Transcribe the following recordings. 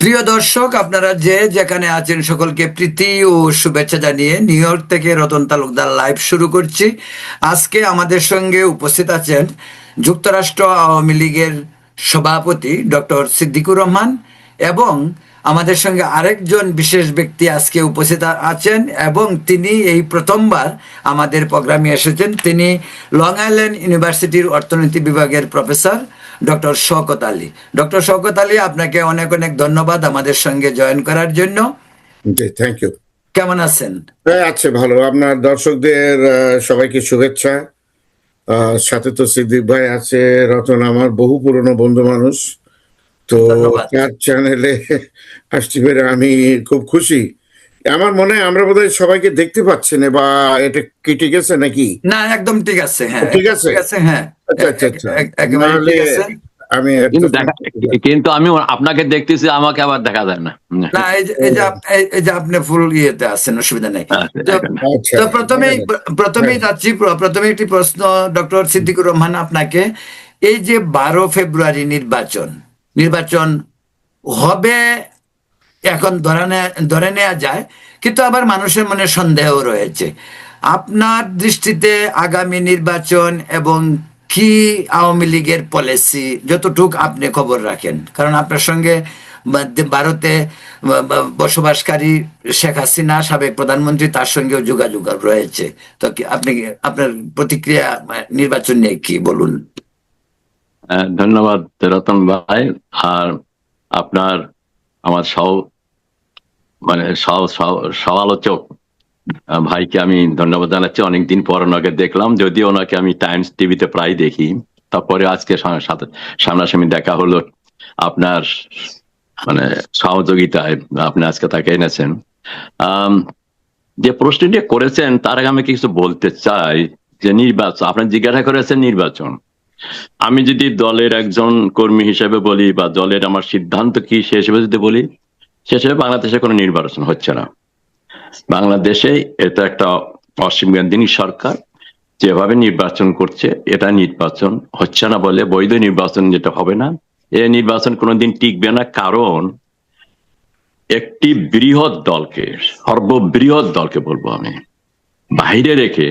প্রিয় দর্শক, আপনারা যে যেখানে আছেন সকলকে প্রীতি ও শুভেচ্ছা জানিয়ে নিউ ইয়র্ক থেকে রতন তালুকদার লাইভ শুরু করছি। আজকে আমাদের সঙ্গে উপস্থিত আছেন যুক্তরাষ্ট্র আওয়ামী লীগের সভাপতি ডক্টর সিদ্দিকুর রহমান, এবং আমাদের সঙ্গে আরেকজন বিশেষ ব্যক্তি আজকে উপস্থিত আছেন এবং তিনি এই প্রথমবার আমাদের প্রোগ্রামে এসেছেন। তিনি লং আইল্যান্ড ইউনিভার্সিটির অর্থনীতি বিভাগের professor doctor Shawkat Ali. Doctor Shawkat Ali, আপনাকে অনেক অনেক ধন্যবাদ আমাদের সঙ্গে জয়েন করার জন্য। জি, থ্যাংক ইউ। কেমন আছেন? আছে, ভালো। আপনার দর্শকদের সবাইকে শুভেচ্ছা। সাথে তো সিদ্দিক ভাই আছে, রতন আমার বহু পুরনো বন্ধু মানুষ, তো ধন্যবাদ। তার চ্যানেলে আসতে পেরে আমি খুব খুশি। আমার মনে হয় আমরা বোধহয় সবাইকে দেখতে পাচ্ছি না, বা এটা কি ঠিক আছে নাকি? না, একদম ঠিক আছে। হ্যাঁ, ঠিক আছে, ঠিক আছে। হ্যাঁ, আচ্ছা আচ্ছা আচ্ছা। একেবারে নাহলে ঠিক আছে। আমি কিন্তু আমি আপনাকে দেখতেছি, আমাকে আবার দেখা যায় না। না, এই যে আপনি ফুল ইয়েতে আছেন, অসুবিধা নেই। তো আচ্ছা, প্রথমেই যাচ্ছি, প্রথমে একটি প্রশ্ন ডক্টর সিদ্দিকুর রহমান আপনাকে। এই যে 12 ফেব্রুয়ারি নির্বাচন হবে এখন ধরে নেওয়া যায়, কিন্তু আবার মানুষের মনে সন্দেহ রয়েছে। আপনার দৃষ্টিতে আগামী নির্বাচন এবং কি আওয়ামী লীগের পলিসি, যতটুক আপনি খবর রাখেন, কারণ আপনার সঙ্গে ভারতে বসবাসকারী শেখ হাসিনা, সাবেক প্রধানমন্ত্রী, তার সঙ্গেও যোগাযোগ রয়েছে। তো আপনি আপনার প্রতিক্রিয়া নির্বাচন নিয়ে কি বলুন? ধন্যবাদ রতন ভাই। আর আপনার আমার সমালোচক ভাইকে আমি ধন্যবাদ জানাচ্ছি। অনেকদিন পর ওনাকে দেখলাম, যদিও ওনাকে আমি টাইমস টিভিতে প্রায় দেখি। তারপরে আজকে সামনাসামনি দেখা হলো, আপনার সহযোগিতায় আপনি আজকে তাকে এনেছেন। যে প্রশ্নটি করেছেন তার আগে আমি কিছু বলতে চাই। যে নির্বাচন আপনি জিজ্ঞাসা করেছেন, নির্বাচন আমি যদি দলের একজন কর্মী হিসেবে বলি, বা দলের আমার সিদ্ধান্ত কি সে হিসেবে যদি বলি, সে হিসেবে বাংলাদেশে কোনো নির্বাচন হচ্ছে না। বাংলাদেশে এটা একটা অসাংবিধানিক সরকার যেভাবে নির্বাচন করছে, এটা নির্বাচন হচ্ছে না বলে বৈধ নির্বাচন যেটা হবে না, এই নির্বাচন কোনোদিন টিকবে না। কারণ একটি বৃহৎ দলকে, সর্ববৃহৎ দলকে বলবো আমি, বাইরে রেখে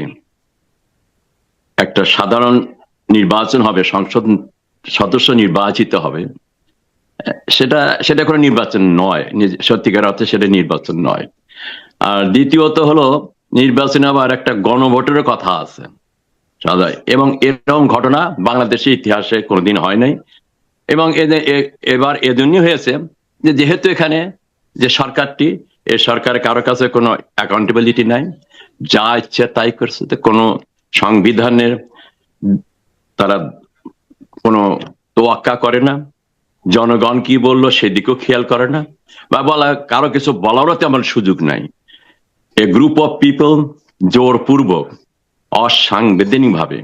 একটা সাধারণ নির্বাচন হবে, সংসদ সদস্য নির্বাচিত হবে, সেটা কোনো নির্বাচন নয়। সত্যিকার অর্থে সেটা নির্বাচন নয়। আর দ্বিতীয়ত হলো, নির্বাচনে আবার একটা গণভোটের কথা আছে, এবং এরকম ঘটনা বাংলাদেশের ইতিহাসে কোনোদিন হয় নাই। এবং এবার এজন্যই হয়েছে যে যেহেতু এখানে যে সরকারটি, এই সরকারের কারো কাছে কোনো অ্যাকাউন্টেবিলিটি নাই, যা ইচ্ছে তাই করছে, কোনো সংবিধানের তারা কোনো তোয়াক্কা করে না, জনগণ কি বললো সেদিকেও খেয়াল করে না, বা কারো কিছু বলারও তেমন সুযোগ নাই। এ গ্রুপ অফ পিপল জোরপূর্বক অসাংবিধানিক ভাবে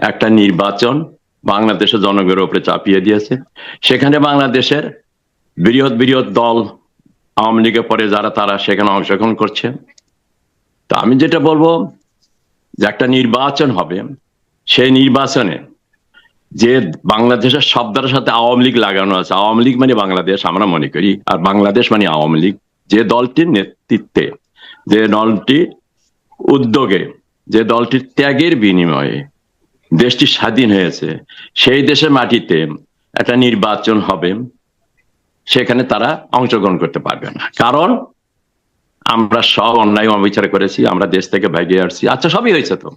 একটা নির্বাচন বাংলাদেশের জনগণের উপরে চাপিয়ে দিয়েছে। সেখানে বাংলাদেশের বৃহৎ বৃহৎ দল আওয়ামী লীগের পরে যারা, তারা সেখানে অংশগ্রহণ করছে। তা আমি যেটা বলবো, যে একটা নির্বাচন হবে, সেই নির্বাচনে যে বাংলাদেশের শব্দের সাথে আওয়ামী লীগ লাগানো আছে, আওয়ামী লীগ মানে বাংলাদেশ আমরা মনে করি, আর বাংলাদেশ মানে আওয়ামী লীগ, যে দলটির নেতৃত্বে, যে দলটি উদ্যোগে, যে দলটির ত্যাগের বিনিময়ে দেশটি স্বাধীন হয়েছে, সেই দেশের মাটিতে একটা নির্বাচন হবে, সেখানে তারা অংশগ্রহণ করতে পারবে না। কারণ আমরা সব অন্যায় অবিচার করেছি, আমরা দেশ থেকে ভাগিয়ে আসছি। আচ্ছা, সবই হয়েছে, তো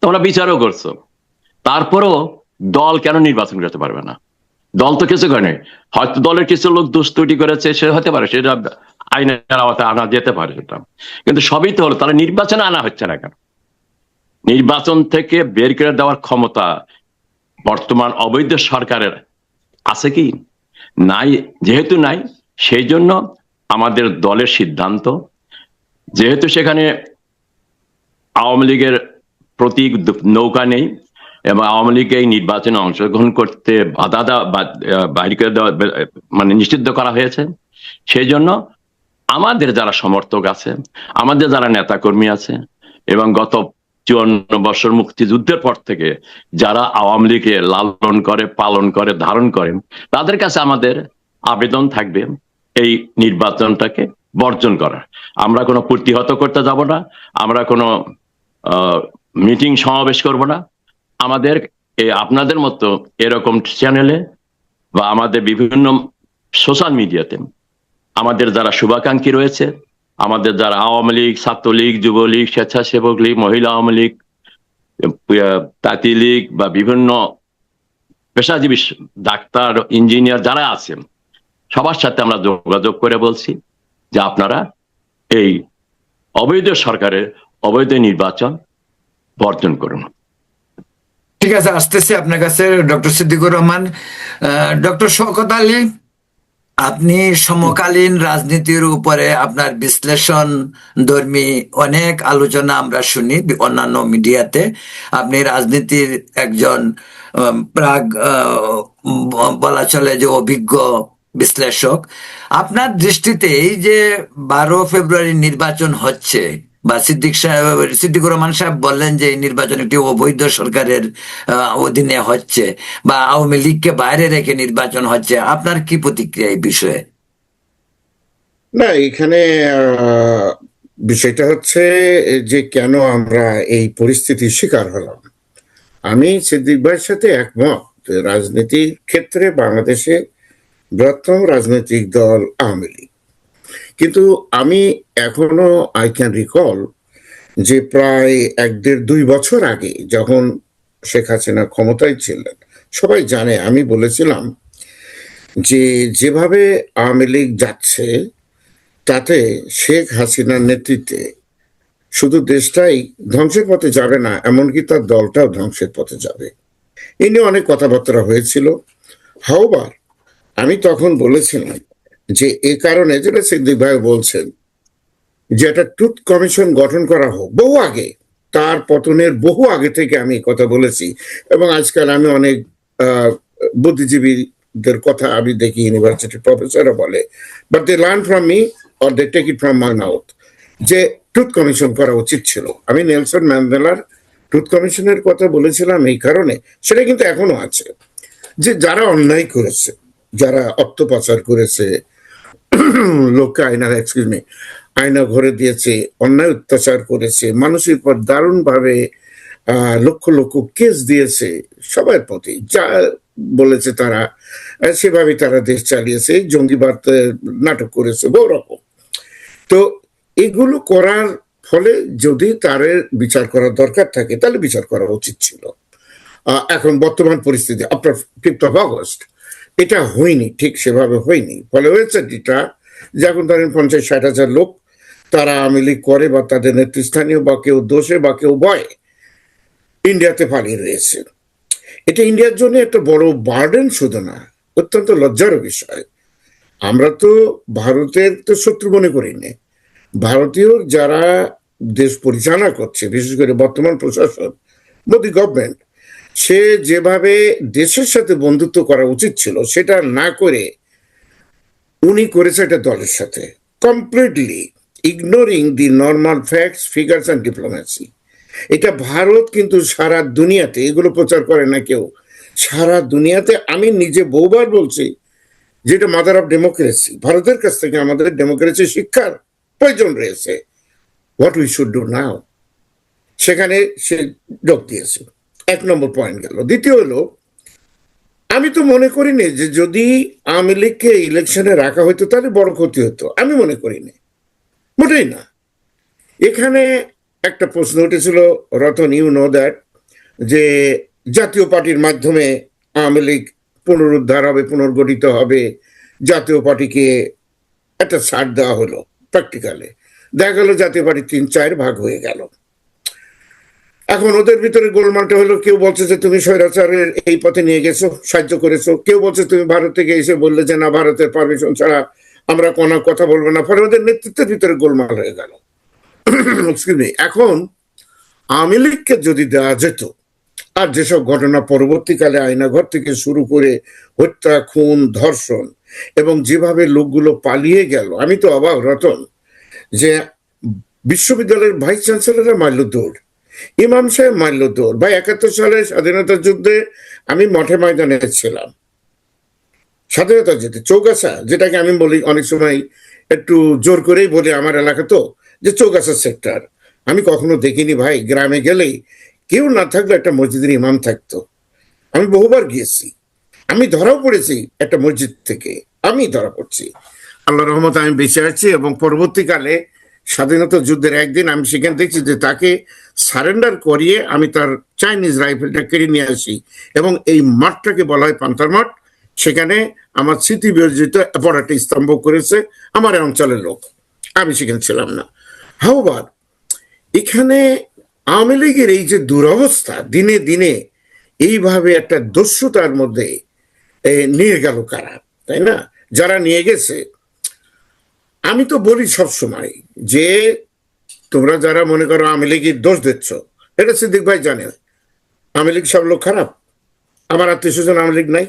তোমরা বিচারও করছো, তারপরও দল কেন নির্বাচন করতে পারবে না? দল তো কিছু করে নাই। হয়তো দলের কিছু লোক দুষ্কৃতি করেছে, সে হতে পারে, সেটা আইনের আওতায় আনা যেতে পারে, সেটা। কিন্তু সবই তো হলো, তাহলে নির্বাচনে আনা হচ্ছে না কেন? নির্বাচন থেকে বের করে দেওয়ার ক্ষমতা বর্তমান অবৈধ সরকারের আছে কি? নাই। যেহেতু নাই, সেই জন্য আমাদের দলের সিদ্ধান্ত, যেহেতু সেখানে আওয়ামী লীগের প্রতীক নৌকা নেই, এবং আওয়ামী লীগ এই নির্বাচনে অংশগ্রহণ করতে বাইরে করে দেওয়া, নিষিদ্ধ করা হয়েছে, সেই জন্য আমাদের যারা সমর্থক আছে, আমাদের যারা নেতাকর্মী আছে, এবং গত 54 বছর মুক্তিযুদ্ধের পর থেকে যারা আওয়ামী লীগকে লালন করে, পালন করে, ধারণ করেন, তাদের কাছে আমাদের আবেদন থাকবে, এই নির্বাচনটাকে বর্জন করা। আমরা কোনো প্রতিহত করতে যাব না, আমরা কোনো মিটিং সমাবেশ করব না। আমাদের আপনাদের মতো এরকম চ্যানেলে বা আমাদের বিভিন্ন সোশ্যাল মিডিয়াতে আমাদের যারা শুভাকাঙ্ক্ষী রয়েছে, আমাদের যারা আওয়ামী লীগ, ছাত্রলীগ, যুবলীগ, স্বেচ্ছাসেবক লীগ, মহিলা আওয়ামী লীগ, তাঁতি লীগ বা বিভিন্ন পেশাজীবী ডাক্তার, ইঞ্জিনিয়ার যারা আছেন, সবার সাথে আমরা যোগাযোগ করে বলছি যে আপনারা এই অবৈধ সরকারের অবৈধ নির্বাচন বর্জন করুন। ঠিক আছে, আসতেছি আপনার কাছে ডক্টর সিদ্দিকুর রহমান। ডক্টর শওকত আলী, আপনি সমকালীন রাজনীতির উপরে আপনার বিশ্লেষণ ধর্মী অনেক আলোচনা আমরা শুনি অন্যান্য মিডিয়াতে। আপনি রাজনীতির একজন প্রাগ বলা চলে যে অভিজ্ঞ বিশ্লেষক। আপনার দৃষ্টিতে এই যে 12 ফেব্রুয়ারি নির্বাচন হচ্ছে, বা সিদ্দিকুর রহমান সাহেব বললেন যে এই নির্বাচন একটি অবৈধ সরকারের অধীনে হচ্ছে, বা আওয়ামী লীগকে বাইরে রেখে নির্বাচন হচ্ছে, আপনার কি প্রতিক্রিয়া এই বিষয়ে? না, এখানে বিষয়টা হচ্ছে যে কেন আমরা এই পরিস্থিতির শিকার হলাম। আমি সিদ্দিক ভাইয়ের সাথে একমত। রাজনীতির ক্ষেত্রে বাংলাদেশে বৃহত্তম রাজনৈতিক দল আওয়ামী লীগ, কিন্তু আমি এখনো আই ক্যান রিকল যে প্রায় 1-1.5-2 বছর আগে যখন শেখ হাসিনা ক্ষমতায় ছিলেন, সবাই জানে আমি বলেছিলাম যে যেভাবে আওয়ামী লীগ যাচ্ছে তাতে শেখ হাসিনার নেতৃত্বে শুধু দেশটাই ধ্বংসের পথে যাবে না, এমনকি তার দলটাও ধ্বংসের পথে যাবে। এই নিয়ে অনেক কথাবার্তা হয়েছিল। হাওবার আমি তখন বলেছিলাম যে এ কারণে, যেটা সিদ্দিক ভাই বলছেন, যে একটা ট্রুথ কমিশন গঠন করা হোক। বহু আগে, তার পতনের বহু আগে থেকে আমি কথা বলেছি, এবং আজকাল আমি অনেক বুদ্ধিজীবীদের কথা আমি দেখি, ইউনিভার্সিটি প্রফেসররা বলে, but they learn from me or they take it from my mouth, যে ট্রুথ কমিশন করা উচিত ছিল। আমি নেলসন ম্যান্ডেলার ট্রুথ কমিশনের কথা বলেছিলাম এই কারণে, সেটা কিন্তু এখনো আছে, যে যারা অন্যায় করেছে, যারা অর্থ পাচার করেছে, লোককে আয়না ঘরে দিয়েছে, অন্যায় অত্যাচার করেছে, মানুষের পর দারুণভাবে লক্ষ লক্ষ কেস দিয়েছে, সবার প্রতি যা বলেছে তারা সেভাবে তারা দেশ চালিয়েছে, জঙ্গিবাদ নাটক করেছে, বহু রকম। তো এগুলো করার ফলে যদি তার বিচার করার দরকার থাকে তাহলে বিচার করা উচিত ছিল। এখন বর্তমান পরিস্থিতি আফটার 5th of August এটা হয়নি, ঠিক সেভাবে হয়নি। ফলে হয়েছে যেটা, যখন ধরেন 50-60 হাজার লোক তারা আওয়ামী লীগ করে, বা তাদের নেতৃস্থানীয় বা কেউ দোষে বা কেউ ভয়ে ইন্ডিয়াতে পালিয়ে রয়েছে। এটা ইন্ডিয়ার জন্য একটা বড় বার্ডেন শুধু না, অত্যন্ত লজ্জার বিষয়। আমরা তো ভারতের তো শত্রু মনে করি না। ভারতীয় যারা দেশ পরিচালনা করছে, বিশেষ করে বর্তমান প্রশাসন, মোদী গভর্নমেন্ট, সে যেভাবে দেশের সাথে বন্ধুত্ব করা উচিত ছিল সেটা না করে উনি করেছে একটা দলের সাথে, completely ignoring the normal facts, figures and diplomacy. এটা ভারত কিন্তু সারা দুনিয়াতে এগুলো প্রচার করে না কেউ। সারা দুনিয়াতে আমি নিজে বহুবার বলছি যেটা মাদার অফ ডেমোক্রেসি। ভারতের কাছ থেকে আমাদের ডেমোক্রেসি শিক্ষার প্রয়োজন রয়েছে। What we should do now, সেখানে সে যোগ দিয়েছে। 1 নম্বর পয়েন্ট গেল। দ্বিতীয় হলো, আমি তো মনে করি না যে যদি আওয়ামী লীগকে ইলেকশনে রাখা হতো তাহলে বড় ক্ষতি হতো, আমি মনে করি না, মোটেই না। এখানে একটা প্রশ্ন উঠেছিল, রতন, ইউ নো দ্যাট, যে জাতীয় পার্টির মাধ্যমে আওয়ামী লীগ পুনরুদ্ধার হবে, পুনর্গঠিত হবে, জাতীয় পার্টিকে একটা ছাড় দেওয়া হলো। প্র্যাকটিক্যালে দেখা গেল জাতীয় পার্টি 3-4 ভাগ হয়ে গেল। এখন ওদের ভিতরে গোলমালটা হলো, কেউ বলছে যে তুমি স্বৈরাচারের এই পথে নিয়ে গেছো, সাহায্য করেছো, কেউ বলছে তুমি ভারত থেকে এসে বললে যে না, ভারতের পারমিশন ছাড়া আমরা কোনো কথা বলবো না। ফলে ওদের নেতৃত্বের ভিতরে গোলমাল হয়ে গেল। এখন আওয়ামী লীগকে যদি দেওয়া যেত, আর যেসব ঘটনা পরবর্তীকালে আয়নাঘর থেকে শুরু করে হত্যা, খুন, ধর্ষণ, এবং যেভাবে লোকগুলো পালিয়ে গেল, আমি তো অবাক রতন, যে বিশ্ববিদ্যালয়ের ভাইস চ্যান্সেলররা মারল দৌড়, ইমাম সাহেব মারল দৌড়। ভাই 71 সালে স্বাধীনতা যুদ্ধে আমি মঠে ময়দানে ছিলাম, স্বাধীনতা যেতে চৌগাছা, যেটাকে আমি বলি অনেক সময় একটু জোর করেই বলি আমার এলাকা তো, যে চৌগাছা সেক্টর। আমি কখনো দেখিনি ভাই, গ্রামে গেলেই কেউ না থাকলে একটা মসজিদের ইমাম থাকতো। আমি বহুবার গিয়েছি, আমি ধরাও পড়েছি একটা মসজিদ থেকে, আমি ধরা পড়ছি। আল্লাহ রহমত আমি বেঁচে আছি, এবং পরবর্তীকালে স্বাধীনতা যুদ্ধের একদিন আমি সেখানে দেখছি যে তাকে সারেন্ডার করিয়ে আমি তার চাইনিজ রাইফেলটা কেড়ে নিয়ে আসি, এবং এই মাঠটাকে বলা হয় পান্থার মাঠ। সেখানে আমার স্মৃতি বিরজিত বড় একটা স্তম্ভ করেছে আমার এই অঞ্চলের লোক, আমি সেখানে ছিলাম না। হাওবার এখানে আওয়ামী লীগের এই যে দুরবস্থা, দিনে দিনে এইভাবে একটা দস্যুতার মধ্যে নিয়ে গেল কারা, তাই না? যারা নিয়ে গেছে, আমি তো বলি সবসময় যে তোমরা যারা মনে করো আওয়ামী লীগের দোষ দিচ্ছ, এটা সিদ্দিক ভাই জানে আওয়ামী লীগ সব লোক খারাপ। আমার আত্মীয় স্বজন আওয়ামী লীগ নাই,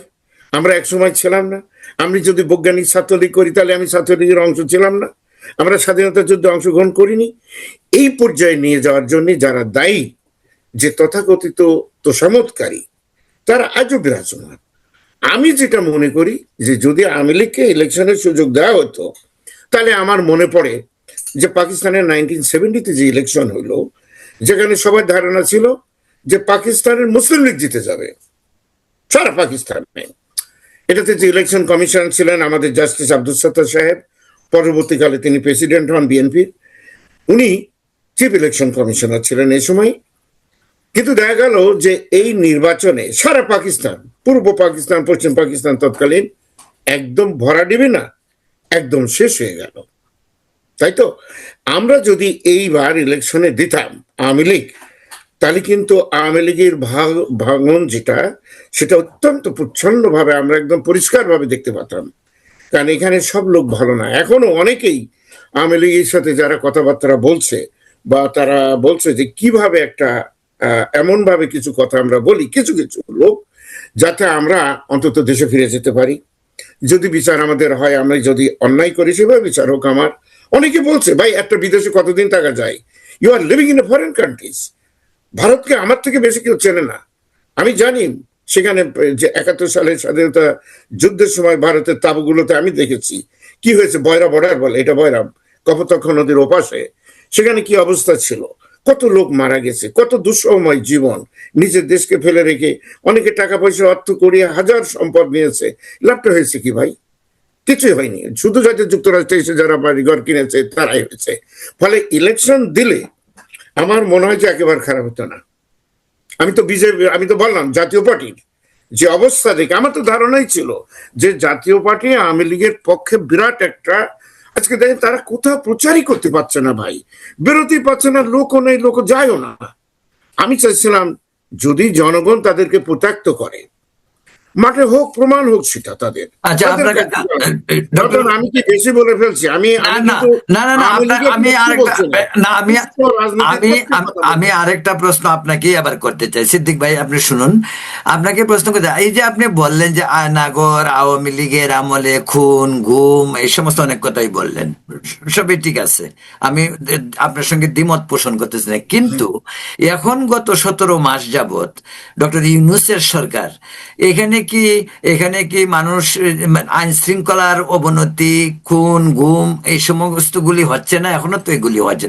আমরা একসময় ছিলাম না। আমি যদি বৈজ্ঞানিক ছাত্রলীগ করি তাহলে আমি ছাত্রলীগের অংশ ছিলাম না, আমরা স্বাধীনতা যুদ্ধে অংশগ্রহণ করিনি। এই পর্যায়ে নিয়ে যাওয়ার জন্য যারা দায়ী, যে তথাকথিত তোষামতকারী, তারা আজও বিরাজমান। আমি যেটা মনে করি যে যদি আওয়ামী লীগকে ইলেকশনের সুযোগ দেওয়া হতো, তাহলে আমার মনে পড়ে যে পাকিস্তানের 1970-তে যে ইলেকশন হলো, যেখানে সবার ধারণা ছিল যে পাকিস্তানের মুসলিম লীগ জিতে যাবে সারা পাকিস্তানে। এটাতে যে ইলেকশন কমিশন ছিলেন আমাদের জাস্টিস আব্দুল সত্তার সাহেব, পরবর্তীকালে তিনি প্রেসিডেন্ট হন বিএনপির, উনি চিফ ইলেকশন কমিশনার ছিলেন এই সময়। কিন্তু দেখা গেল যে এই নির্বাচনে সারা পাকিস্তান, পূর্ব পাকিস্তান, পশ্চিম পাকিস্তান তৎকালীন একদম ভরা ডিবি না, একদম শেষ হয়ে গেল। তাই তো আমরা যদি এইবার ইলেকশনে দিতাম আওয়ামী লীগ, তাহলে কিন্তু আওয়ামী লীগের ভাঙন যেটা, সেটা অত্যন্ত প্রচ্ছন্নভাবে আমরা একদম পরিষ্কারভাবে দেখতে পাতাম। কারণ এখানে সব লোক ভালো না। এখনো অনেকেই আওয়ামী লীগের সাথে যারা কথাবার্তা বলছে, বা তারা বলছে যে কিভাবে একটা এমন ভাবে কিছু কথা আমরা বলি কিছু কিছু লোক, যাতে আমরা অন্তত দেশে ফিরে যেতে পারি। যদি বিচার আমাদের হয়, আমরা যদি অন্যায় করি সেভাবে বিচার হোক আমার। অনেকে বলছে ভাই একটা বিদেশে কতদিন থাকা যায়, you are living in a foreign countries. ভারতকে আমার থেকে বেশি কেউ চেনে না। আমি জানি সেখানে যে 71 সালের স্বাধীনতা যুদ্ধের সময় ভারতের তাঁবুগুলোতে আমি দেখেছি কি হয়েছে। বয়রা বর্ডার বলে, এটা বয়রা, কপোতাক্ষ নদীর ওপাশে, সেখানে কি অবস্থা ছিল, কত লোক মারা গেছে, কত দুঃসময় জীবন, নিজের দেশকে ফেলে রেখে অনেকে টাকা পয়সা অর্থ করিয়ে হাজার সম্পদ নিয়েছে। লাভটা হয়েছে কি ভাই? কিছুই হয়নি। শুধু যাতে যুক্তরাষ্ট্রে এসে যারা বাড়িঘর কিনেছে তারাই হয়েছে। ফলে ইলেকশন দিলে আমার মনে হয় যে একেবারে খারাপ হতো না। আমি তো বিজেপি, আমি তো বললাম জাতীয় পার্টির যে অবস্থা দেখে আমার তো ধারণাই ছিল যে জাতীয় পার্টি আওয়ামী লীগের পক্ষে বিরাট একটা, আজকে দেখেন তারা কোথাও প্রচারই করতে পারছে না ভাই, বেরোতেই পারছে না, লোকও নেই, লোক যায়ও না। আমি চাইছিলাম যদি জনগণ তাদেরকে প্রত্যক্ত করে, মাঠে হোক, প্রমাণ হোক সেটা তাদের। আচ্ছা, আপনাকে আমি কি বেশি বলে ফেলছি? আমি আমি আরেকটা প্রশ্ন আপনাকে আবার করতে চাই সিদ্দিক ভাই, আপনি শুনুন। আপনাকে প্রশ্ন করতে, এই যে আপনি বললেন যে আয়নাগর আওয়ামী লীগের আমলে খুন গুম এই সমস্ত অনেক কথাই বললেন, সবই ঠিক আছে, আমি আপনার সঙ্গে দ্বিমত পোষণ করতেছি না। কিন্তু এখন গত 17 মাস যাবত ডক্টর ইউনূসের সরকার, এখানে কি মানুষ আইন শৃঙ্খলার অবনতি, খুন গুম এই সমস্ত গুলি হচ্ছে না? এখনো তো এগুলি হচ্ছে।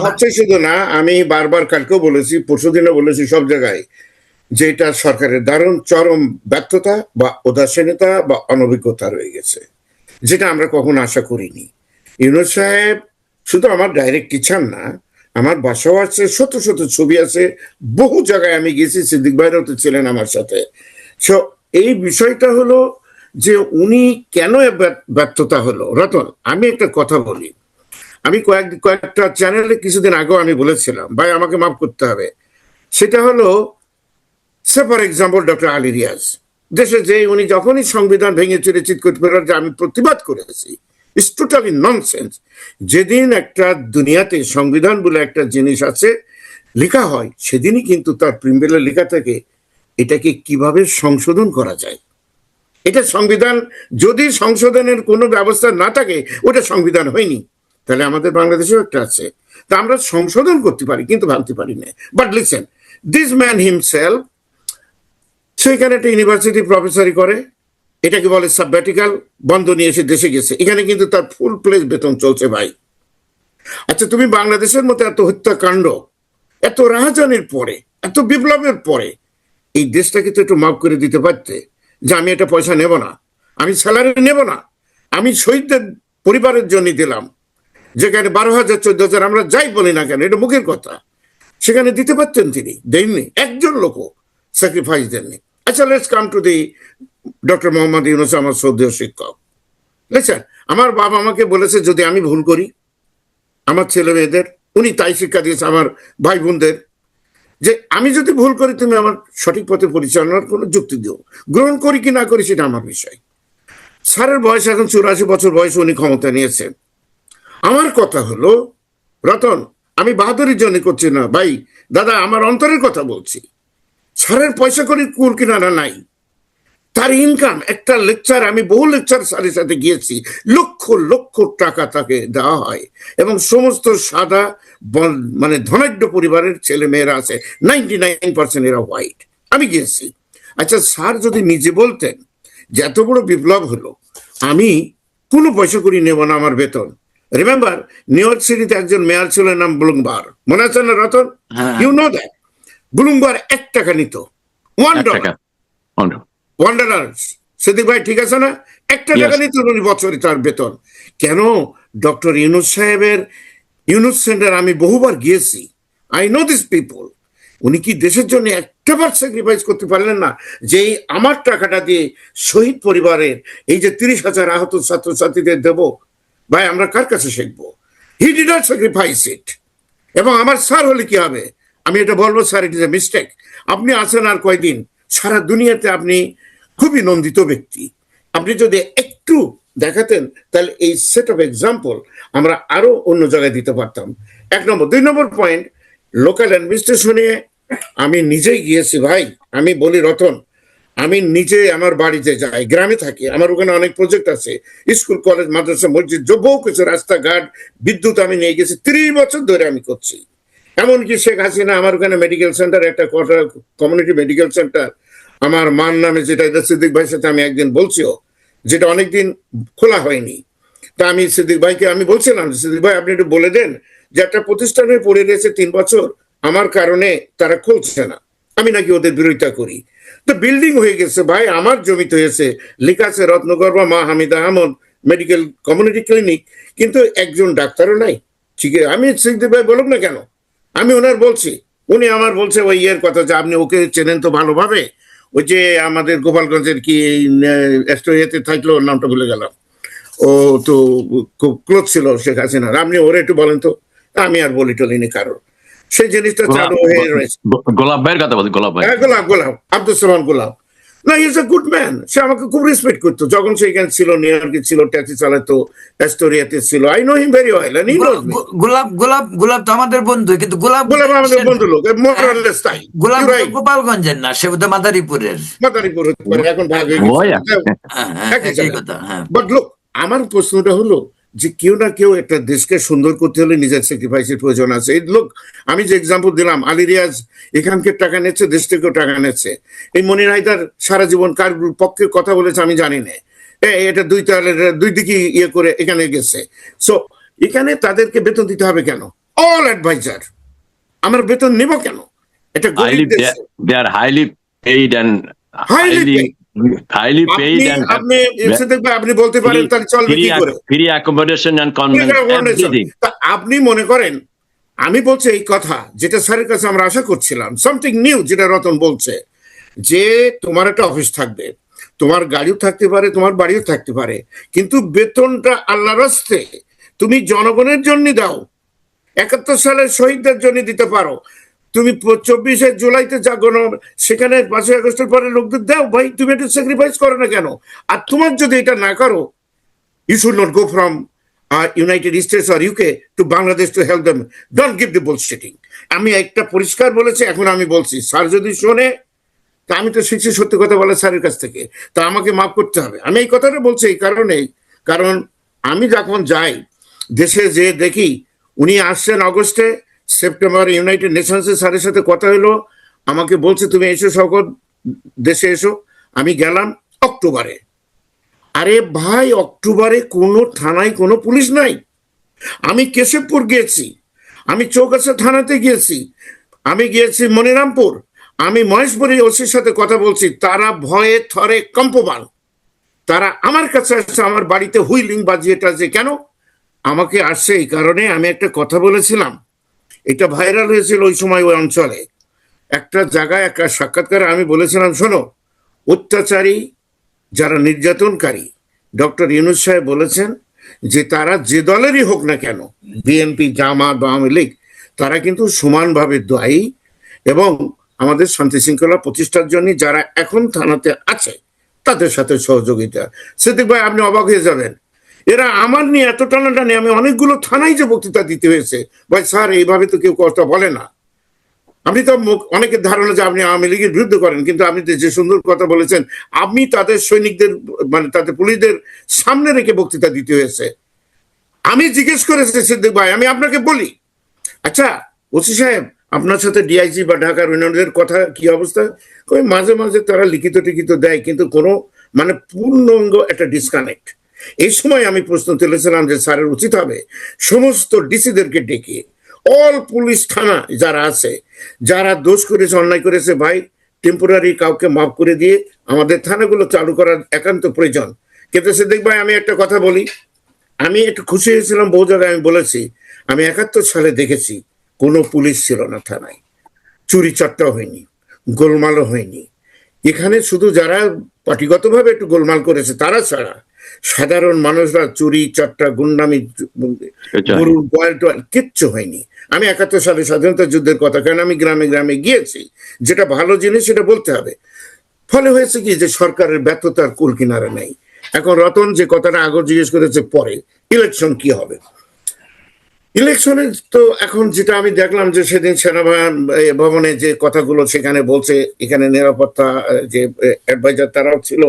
হচ্ছে শুধু না, আমি বারবার কালকেও বলেছি, পরশুদিনও বলেছি, সব জায়গায় যে এটা সরকারের দারুণ চরম ব্যর্থতা বা উদাসীনতা বা অনভিজ্ঞতা রয়ে গেছে, যেটা আমরা কখনো আশা করিনি। ইউনূস সাহেব শুধু আমার ডাইরেক্ট টিচার না, আমার বাসাও আছে, শত শত ছবি আছে, বহু জায়গায় আমি গেছি, সিদ্দিক ভাইরাও তো ছিলেন আমার সাথে। এই বিষয়টা হলো যে উনি কেন ব্যর্থতা হলো। রতন, আমি একটা কথা বলি, আমি কয়েকটা চ্যানেলে কিছুদিন আগেও আমি বলেছিলাম, ভাই আমাকে মাফ করতে হবে, সেটা হলো say for example doctor Ali Riaz দেশে যে উনি যখনই সংবিধান ভেঙে চুরে চিৎ করতে পারার যে আমি প্রতিবাদ করেছি, ইটস টোটালি ননসেন্স। যেদিন একটা দুনিয়াতে সংবিধান বলে একটা জিনিস আছে, লেখা হয়, সেদিনই কিন্তু তার প্রিম্বেলে লেখা থাকে এটাকে কিভাবে সংশোধন করা যায়। এটা সংবিধান, যদি সংশোধনের কোনো ব্যবস্থা না থাকে ওটা সংবিধান হয়নি। তাহলে আমাদের বাংলাদেশেও একটা আছে, তা আমরা সংশোধন করতে পারি কিন্তু ভাবতে পারি না। But listen, this man himself, সেখানে একটা ইউনিভার্সিটি প্রফেসরি করে, এটাকে বলে সাবব্যাটিক্যাল, বন্ধ নিয়ে এসে দেশে গেছে, এখানে কিন্তু তার ফুল প্লেস বেতন চলছে ভাই। আচ্ছা, তুমি বাংলাদেশের মতো এত হত্যাকাণ্ড, এত রাহাজানির পরে, এত বিপ্লবের পরে এই দেশটাকে তো একটু মাফ করে দিতে পারতে, যে আমি এটা পয়সা নেব না, আমি স্যালারি নেব না, আমি শহীদদের পরিবারের জন্য দিলাম, যেখানে 12,000 14,000 আমরা যাই বলি না কেন, এটা মুখের কথা, সেখানে দিতে পারতেন, তিনি দেননি, একজন লোকও স্যাক্রিফাইস দেননি। আচ্ছা, let's come to the doctor Mohammad Yunus, আমার শ্রদ্ধেয় শিক্ষক। বুঝছেন, আমার বাবা আমাকে বলেছে যদি আমি ভুল করি আমার ছেলে মেয়েদের, উনি তাই শিক্ষা দিয়েছে আমার ভাই বোনদের, যে আমি যদি ভুল করি তুমি আমার সঠিক পথে পরিচালনার কোনো যুক্তি দিও, গ্রহণ করি কি না করি সেটা আমার বিষয়। স্যারের বয়স এখন 84 বছর বয়সে উনি ক্ষমতা নিয়েছেন। আমার কথা হলো, রতন, আমি বাহাদুরির জন্য করছি না ভাই, দাদা, আমার অন্তরের কথা বলছি। স্যারের পয়সা করি কুল কিনারা নাই, তার ইনকাম, একটা লেকচার, আমি বহু লেকচার স্যারের সাথে গিয়েছি, লক্ষ লক্ষ টাকা তাকে দেওয়া হয়, এবং সমস্ত সাদা মানে ধনাঢ্য পরিবারের ছেলে মেয়েরা আছে, 99% এরা হোয়াইট, আমি গিয়েছি। আচ্ছা, স্যার যদি নিজে বলতেন যে এত বড় বিপ্লব হলো, আমি কোনো পয়সা করি নেব না আমার বেতন। রিমেম্বার, নিউ ইয়র্ক সিটিতে একজন মেয়র ছিল, নাম ব্লুমবার, মনে আছে না রতন? হ্যাঁ। You know that. ব্লুমবার 1 টাকা নিত, $1, $1। সিদ্দিক ভাই ঠিক আছে না? 1 টাকা নিত উনি বছরে তার বেতন। কেন? ডক্টর ইউনূস সাহেবের ইউনূস সেন্টার আমি বহুবার গিয়েছি, আই নো দিস পিপল। উনি কি দেশের জন্য একটাবার স্যাক্রিফাইস করতে পারলেন না, যে আমার টাকাটা দিয়ে শহীদ পরিবারের এই যে 30,000 আহত ছাত্রছাত্রীদের দেব? ভাই, আমরা কার কাছে শিখবো? হি ডিড নট স্যাক্রিফাইস ইট। এবং আমার স্যার হলে কি হবে? আমি এটা বলবো, sir, it is a mistake. আপনি আছেন আর কয়দিন, সারা দুনিয়াতে আপনি খুবই নন্দিত ব্যক্তি। আপনি যদি একটু দেখাতেন, তাহলে এই সেট অফ এক্সাম্পল আমরা আরো অন্য জায়গায় দিতে পারতাম। 1 নম্বর। 2 নম্বর পয়েন্ট, লোকাল অ্যাডমিনিস্ট্রেশনে আমি নিজেই গিয়েছি ভাই। আমি বলি রতন, আমি নিজে আমার বাড়িতে যাই, গ্রামে থাকি, আমার ওখানে অনেক প্রজেক্ট আছে, স্কুল কলেজ মাদ্রাসা মসজিদ বহু কিছু, রাস্তাঘাট, বিদ্যুৎ আমি নিয়ে গেছি, 30 বছর ধরে আমি করছি। এমনকি শেখ হাসিনা আমার ওখানে মেডিকেল সেন্টার, একটা কমিউনিটি মেডিকেল সেন্টার আমার মার নামে, যেটা সিদ্দিক ভাইয়ের সাথে আমি একদিন বলছিও, যেটা অনেকদিন খোলা হয়নি। তা আমি সিদ্দিক ভাইকে আমি বলছিলাম, সিদ্দিক ভাই আপনি একটু বলে দেন যে একটা প্রতিষ্ঠানে পড়ে রয়েছে 3 বছর, আমার কারণে তারা খুলছে না, আমি নাকি ওদের বিরোধিতা করি। তো বিল্ডিং হয়ে গেছে ভাই, আমার জমিতে হয়েছে, লেখা আছে রত্নগর্ভা মা Hamida Ahmed medical community clinic, কিন্তু একজন ডাক্তারও নাই। ঠিক আছে, আমি সিদ্দিক ভাই বলুক না কেন, আমি ওনার বলছি, উনি আমার বলছে ওই ইয়ের কথা, যে আপনি ওকে চেনেন তো ভালোভাবে, ওই যে আমাদের গোপালগঞ্জের কি এতে থাকলো, ওর নামটা ভুলে গেলাম, ও তো খুব ক্লোজ ছিল শেখ হাসিনার, আপনি ওরা একটু বলেন তো। আমি আর বলি টলিনি কারো, সেই জিনিসটা চালু হয়ে রয়েছে। গোলাপ ভাইয়ের কথা বলছি, গোলাপ ভাই, গোলাপ আব্দুল সালাম গোলাপ, না, ইজ এ গুড ম্যান। সে আমাকে খুব রেসপেক্ট করতো যখন সে এখানে ছিল, নিউ ইয়র্কে ছিল, ট্যাক্সি চালাতো, অ্যাস্টোরিয়াতে ছিল। I know him very well and he knows me. গোলাপ তো আমাদের বন্ধু, কিন্তু গোলাপ আমাদের বন্ধু লোক, মোরালেস তাই। গোলাপ গোপালগঞ্জের না, সে বোধহয় মাদারীপুরের। মাদারীপুর হতে পারে, এখন ভাগ হয়ে গেছে। একই কথা। হ্যাঁ। বাট লোক, আমার প্রশ্নটা হলো যে কেউ না কেউ একটা দেশকে সুন্দর করতে হলে নিজের স্যাক্রিফাইসের প্রয়োজন আছে। এই লোক, আমি যে এক্সাম্পল দিলাম, আলী রিয়াজ এখানকার টাকা নিচ্ছে, দেশ থেকেও টাকা নিচ্ছে। এই মনির হায়দার সারা জীবন কার পক্ষে কথা বলেছে আমি জানি না, এটা দুই দিকে ইয়ে করে এখানে গেছে। সো এখানে তাদেরকে বেতন দিতে হবে কেন? অল অ্যাডভাইজার, আমার বেতন নেব কেন? এটা গরিব দেশ। they are highly paid and highly paid and আপনি বলতে পারেন তাহলে চলবে কি করে? free accommodation and everything. আপনি মনে করেন, আমি বলছি এই কথা যেটা স্যারের কাছে আমরা আশা করছিলাম, সামথিং নিউ, যেটা রতন বলছে, যে তোমার একটা অফিস থাকবে, তোমার গাড়িও থাকতে পারে, তোমার বাড়িও থাকতে পারে, কিন্তু বেতনটা আল্লাহর রাস্তে তুমি জনগণের জন্য দাও। 71 সালের শহীদদের জন্য দিতে পারো। তুমি 24শে জুলাইতে যা সেখানে 5ই আগস্টের পরে লোকদের দাও ভাই, তুমি এটা স্যাক্রিফাইস করো না কেন? আর তোমার যদি এটা না করো, you should not go from United States or UK to Bangladesh to help them. Don't give the bullshitting. আমি একটা পরিষ্কার বলেছি, এখন আমি বলছি, স্যার যদি শোনে, তা আমি তো শিখছি সত্যি কথা বলে স্যারের কাছ থেকে, তা আমাকে মাফ করতে হবে। আমি এই কথাটা বলছি এই কারণেই, কারণ আমি যখন যাই দেশে, যে দেখি উনি আসছেন অগস্টে, সেপ্টেম্বর ইউনাইটেড নেশনসের স্যারের সাথে কথা হলো, আমাকে বলছে তুমি এসো শওকত, দেশে এসো। আমি গেলাম অক্টোবরে, আরে ভাই, অক্টোবরে কোনো থানায় কোনো পুলিশ নাই। আমি কেশবপুর গিয়েছি, আমি চৌগাছা থানাতে গিয়েছি, আমি গিয়েছি মনিরামপুর, আমি মহেশপুরি ওসির সাথে কথা বলছি, তারা ভয়ে থরে কম্পমান। তারা আমার কাছে আসছে, আমার বাড়িতে হুইলিং বাজিয়ে টাজিয়ে। কেন আমাকে আসছে? এই কারণে আমি একটা কথা বলেছিলাম, এটা ভাইরাল হয়েছিল ওই সময় ওই অঞ্চলে। একটা জায়গায় একটা সাক্ষাৎকারে আমি বলেছিলাম, শোনো, অত্যাচারী যারা নির্যাতনকারী, ডক্টর ইউনূস সাহেব বলেছেন যে তারা যে দলেরই হোক না কেন, বিএনপি, জামাত বা আওয়ামী লীগ, তারা কিন্তু সমানভাবে দায়ী। এবং আমাদের শান্তি শৃঙ্খলা প্রতিষ্ঠার জন্য যারা এখন থানাতে আছে তাদের সাথে সহযোগিতা। সিদ্দিক ভাই, আপনি অবাক হয়ে যাবেন, এরা আমার নিয়ে এত টানাটানি, আমি অনেকগুলো থানায় যে বক্তৃতা দিতে হয়েছে। ভাই স্যার, এইভাবে তো কেউ কথা বলে না। আপনি তো অনেকের ধারণা যে আপনি আওয়ামী লীগের বিরুদ্ধে করেন, কিন্তু আপনি যে সুন্দর কথা বলেছেন, আপনি তাদের সৈনিকদের মানে তাদের পুলিশদের সামনে রেখে বক্তৃতা দিতে হয়েছে। আমি জিজ্ঞেস করেছি সিদ্দিক ভাই, আমি আপনাকে বলি, আচ্ছা ওসি সাহেব, আপনার সাথে ডিআইজি বা ঢাকার ইউনিয়নের কথা কি অবস্থা? কই মাঝে মাঝে তারা লিখিত টিখিত দেয়, কিন্তু কোনো মানে পূর্ণাঙ্গ একটা ডিসকানেক্ট। এই সময় আমি প্রশ্ন তুলেছিলাম যে স্যারের উচিত হবে সমস্ত ডিসিদেরকে ডেকে অল পুলিশ থানা যারা আছে, যারা দোষ করেছে, অন্যায় করেছে, ভাই টেম্পোরারি কাউকে মাফ করে দিয়ে আমাদের থানাগুলো চালু করার একান্ত প্রয়োজন। কিন্তু সিদ্দিক ভাই, আমি একটা কথা বলি, আমি একটু খুশি হয়েছিলাম, বহু জায়গায় আমি বলেছি, আমি 71 সালে দেখেছি কোনো পুলিশ ছিল না থানায়, চুরি চারটাও হয়নি, গোলমালও হয়নি। এখানে শুধু যারা পার্টিগতভাবে একটু গোলমাল করেছে তারা ছাড়া সাধারণ মানুষরা চুরি চারটা, গুন্ডামি, গরুর গোয়াল টোয়াল কিচ্ছু হয়নি। আমি 71 সালে স্বাধীনতা যুদ্ধের কথা, কারণ আমি গ্রামে গ্রামে গিয়েছি, যেটা ভালো জিনিস সেটা বলতে হবে। ফলে হয়েছে কি যে সরকারের ব্যর্থতার কুল কিনারা নেই। এখন রতন যে কথাটা আগে জিজ্ঞেস করেছে, পরে ইলেকশন কি হবে, ইলেকশনে তো এখন যেটা আমি দেখলাম যে সেদিন ভবনে যে কথাগুলো সেখানে বলছে, এখানে নিরাপত্তা যে অ্যাডভাইজার তারাও ছিল,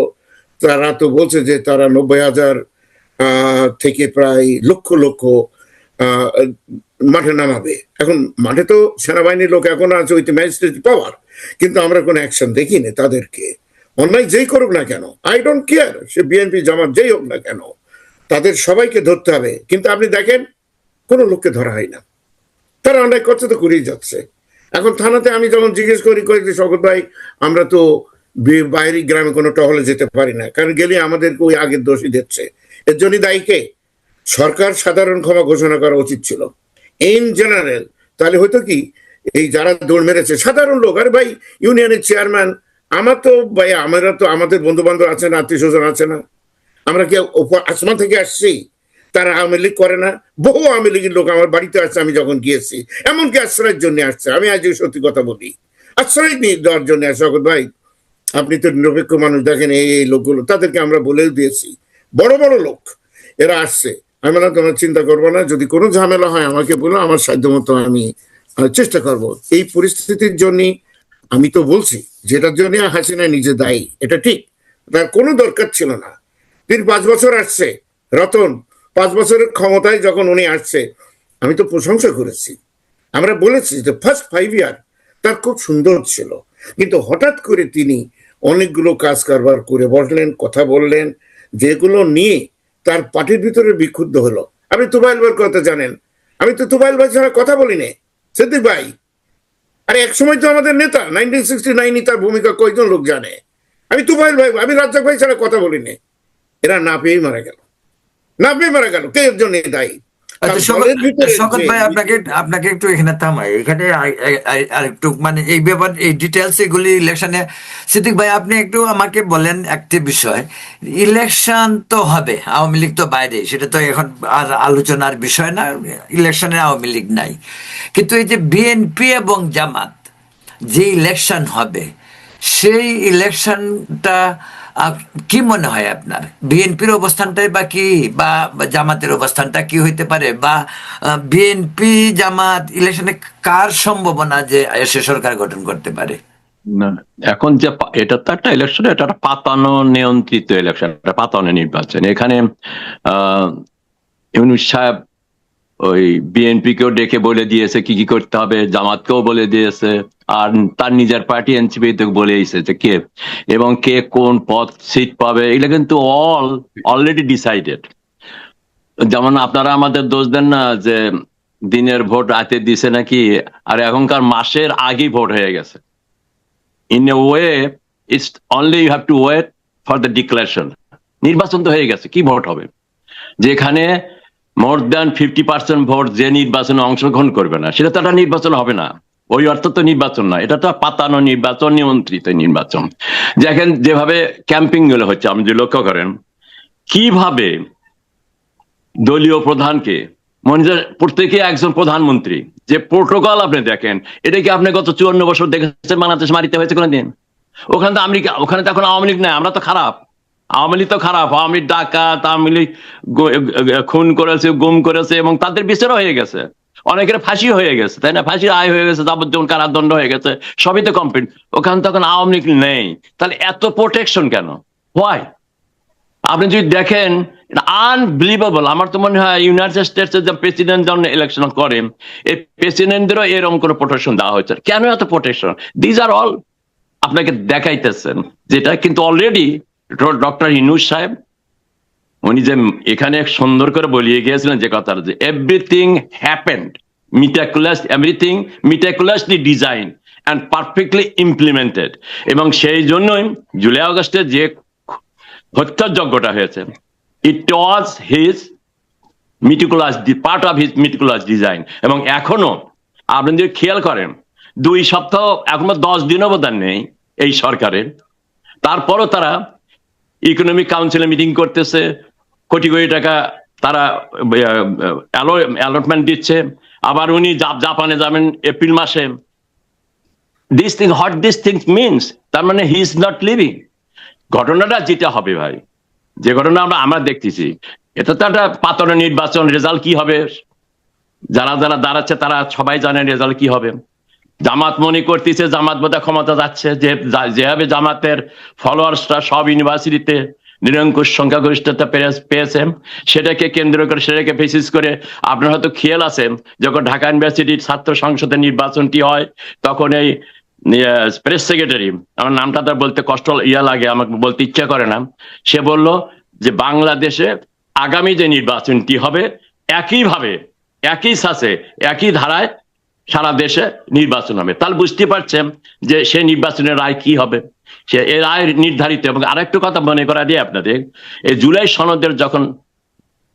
তারা তো বলছে যে তারা 90,000 থেকে প্রায় লক্ষ লক্ষ আহ, মাঠে নামাবে। এখন মাঠে তো সেনাবাহিনীর লোক এখন আছে উইথ ম্যাজিস্ট্রেট পাওয়ার, কিন্তু আমরা কোনো অ্যাকশন দেখিনি তাদেরকে। অন্যায় যেই করুক না কেন, আই ডোন্ট কেয়ার, সে বিএনপি জামাত যেই হোক না কেন, তাদের সবাইকে ধরতে হবে। কিন্তু আপনি দেখেন কোনো লোককে ধরা হয় না, তারা অন্যায় করছে তো করেই যাচ্ছে। এখন থানাতে আমি যখন জিজ্ঞেস করি যে শওকত ভাই, আমরা তো বাইরে গ্রামে কোনো টহলে যেতে পারি না, কারণ গেলে আমাদেরকে ওই আগের দোষী দিচ্ছে। এর জন্য দায়ী কে? সরকার সাধারণ ক্ষমা ঘোষণা করা উচিত ছিল ইন জেনারেল। তাহলে হয়তো কি, এই যারা দৌড় মেরেছে সাধারণ লোক, আরে ভাই ইউনিয়নের চেয়ারম্যান, আমার তো ভাই, আমরা তো আমাদের বন্ধু বান্ধব আছে না, আত্মীয় স্বজন আছে না, আমরা কি আসমান থেকে আসছি? তারা আওয়ামী লীগ করে না? বহু আওয়ামী লীগের লোক আমার বাড়িতে আসছে আমি যখন গিয়েছি, এমনকি আশ্রয়ের জন্য আসছে। আমি আজ সত্যি কথা বলি, আশ্রয় নিয়ে দেওয়ার জন্য আসে। শওকত ভাই, আপনি তো নিরপেক্ষ মানুষ, দেখেন এই লোকগুলো, তাদেরকে আমরা বলেও দিয়েছি, বড় বড় লোক এরা আসছে। আমি বললাম তোমরা চিন্তা করবো না, যদি কোনো ঝামেলা হয় আমাকে বলো, আমার সাধ্য মতো আমি চেষ্টা করব। এই পরিস্থিতির জন্য আমি তো বলছি, যেটার জন্য হাসিনা নিজে দায়ী, এটা ঠিক, তার কোনো দরকার ছিল না। তিনি 5 বছর আসছে, রতন 5 বছরের ক্ষমতায় যখন উনি আসছে, আমি তো প্রশংসা করেছি, আমরা বলেছি যে ফার্স্ট 5 ইয়ার তার খুব সুন্দর ছিল। কিন্তু হঠাৎ করে তিনি অনেকগুলো কাজ কারবার করে বসলেন, কথা বললেন, যেগুলো নিয়ে তার পার্টির ভিতরে বিক্ষুব্ধ হলো। আপনি তুফাইল ভাইয়ের কথা জানেন, আমি তো তুফাইল ভাই ছাড়া কথা বলি না। সিদ্দিক ভাই, আরে এক সময় তো আমাদের নেতা, 1969 তার ভূমিকা কয়জন লোক জানে? আমি তুফাইল ভাই, আমি রাজ্জাক ভাই ছাড়া কথা বলি না। এরা না পেয়েই মারা গেল, না পেয়ে মারা গেল, কে এর জন্য দায়ী? আচ্ছা শওকত ভাই, আপনাকে একটু এখানে থামাই, এখানে আরেকটু মানে এই ব্যাপার, এই ডিটেলস এগুলি ইলেকশনে। সিদ্দিক ভাই, আপনি একটু আমাকে বলেন একটি বিষয়, ইলেকশন তো হবে, আওয়ামী লীগ তো বাইরে, সেটা তো এখন আর আলোচনার বিষয় না, ইলেকশনে আওয়ামী লীগ নাই, কিন্তু এই যে বিএনপি এবং জামাত যে ইলেকশন হবে, সেই ইলেকশনটা কি মনে হয় আপনার? বিএনপির অবস্থানটাই বা কি, বা জামাতের অবস্থানটা কি হইতে পারে, বা বিএনপি জামাত ইলেকশনে কার সম্ভাবনা যে এসে সরকার গঠন করতে পারে? না, এখন যে এটা তো একটা ইলেকশন, এটা একটা পাতানো নিয়ন্ত্রিত ইলেকশন, একটা পাতানো নির্বাচন। এখানে ইউনূস সাহেব ওই বিএনপি কেও ডেকে বলে দিয়েছে কি কি করতে হবে, জামাতকেও বলে দিয়েছে, আর তার নিজের পার্টি এনসিপি তো বলে এসেছে কে এবং কে কোন পদ সিট পাবে, এটা কিন্তু অলরেডি ডিসাইডেড। যেমন আপনারা আমাদের দোষ দেন না যে দিনের ভোট রাতে দিছে নাকি, আর এখনকার মাসের আগেই ভোট হয়ে গেছে। In a way it's only you have to wait for the declaration. নির্বাচন তো হয়ে গেছে, কি ভোট হবে? যেখানে মোর দ্যান 50% ভোট যে নির্বাচনে অংশগ্রহণ করবে না, সেটা তো একটা নির্বাচন হবে না। ওই অর্থ তো নির্বাচন না, এটা তো পাতানো নির্বাচন, নিয়ন্ত্রিত নির্বাচন। দেখেন যেভাবে ক্যাম্পিং গুলো হচ্ছে, আপনি যে লক্ষ্য করেন কিভাবে দলীয় প্রধানকে মনে হয় প্রত্যেকে একজন প্রধানমন্ত্রী, যে প্রোটোকল আপনি দেখেন, এটা কি আপনি গত 54 বছর দেখেছেন বাংলাদেশ মারিতে হয়েছে কোনোদিন? ওখানে তো আমেরিকা, ওখানে তো এখন আওয়ামী লীগ নাই, আমরা তো খারাপ। আওয়ামী লীগ তো খারাপ, আওয়ামী লীগ ডাকাত, আওয়ামী লীগ খুন করেছে, গুম করেছে এবং তাদের বিচারও হয়ে গেছে, অনেকের ফাঁসি হয়ে গেছে, তাই না? ফাঁসির আয় হয়ে গেছে, যাবজ্জীবন কারাদণ্ড হয়ে গেছে, সবই তো কমপ্লিট। ওখানে তখন আওয়ামী লীগ নেই, তাহলে এত প্রোটেকশন কেন? হোয়াই? আপনি যদি দেখেন আনবিলিভেবল। আমার তো মনে হয় ইউনাইটেড স্টেটস এর যে প্রেসিডেন্ট যখন ইলেকশন করেন, এই প্রেসিডেন্টদেরও এরকম করে প্রোটেকশন দেওয়া হয়েছে। কেন এত প্রোটেকশন? দিজ আর অল আপনাকে দেখাইতেছেন, যেটা কিন্তু অলরেডি ডক্টর ইউনূস সাহেব উনি যে এখানে সুন্দর করে বলিয়ে গিয়েছিলেন যে কথা, যে everything happened everything meticulously design and perfectly implemented. এবং সেই জন্যই জুলাই আগস্টে যে হত্যাযজ্ঞটা হয়েছে, it was his meticulous part of his meticulous design. এবং এখনো আপনি যদি খেয়াল করেন 2 সপ্তাহ, এখনো 10 দিনও বোধহয় নেই এই সরকারের, তারপরও তারা ইকোনমিক কাউন্সিলে মিটিং করতেছে, কোটি কোটি টাকা তারা অ্যালটমেন্ট দিচ্ছে। আবার উনি জাপানে যাবেন এপ্রিল মাসে। হোয়াট দিস থিংস মিনস, তার মানে হি ইজ নট লিভিং। ঘটনাটা যেটা হবে ভাই, যে ঘটনা আমরা দেখতেছি, এটা তো একটা পাতন নির্বাচন। রেজাল্ট কি হবে, যারা যারা দাঁড়াচ্ছে তারা সবাই জানে রেজাল্ট কি হবে। জামাত মনে করতেছে জামাত বোধহয় ক্ষমতা যাচ্ছে, যেভাবে জামাতের ফলোয়ার্সরা সব ইউনিভার্সিটিতে নিরঙ্কুশ সংখ্যাগরিষ্ঠতা পেয়েছে, সেটাকে কেন্দ্র করে, সেটাকে বেসিস করে আপনার হয়তো খেয়াল আছে, যখন ঢাকা ইউনিভার্সিটির ছাত্র সংসদের নির্বাচনটি হয়, তখন এই প্রেস সেক্রেটারি, আমার নামটা তার বলতে কষ্ট লাগে, আমাকে বলতে ইচ্ছা করে না, সে বলল যে বাংলাদেশে আগামী যে নির্বাচনটি হবে একইভাবে, একই সাথে, একই ধারায় সারা দেশে নির্বাচন হবে। তাহলে বুঝতে পারছেন যে সে নির্বাচনের রায় কি হবে, সে এর রায় নির্ধারিত। এবং আরেকটু কথা মনে করা দিয়ে আপনাদের, এই জুলাই সনদের যখন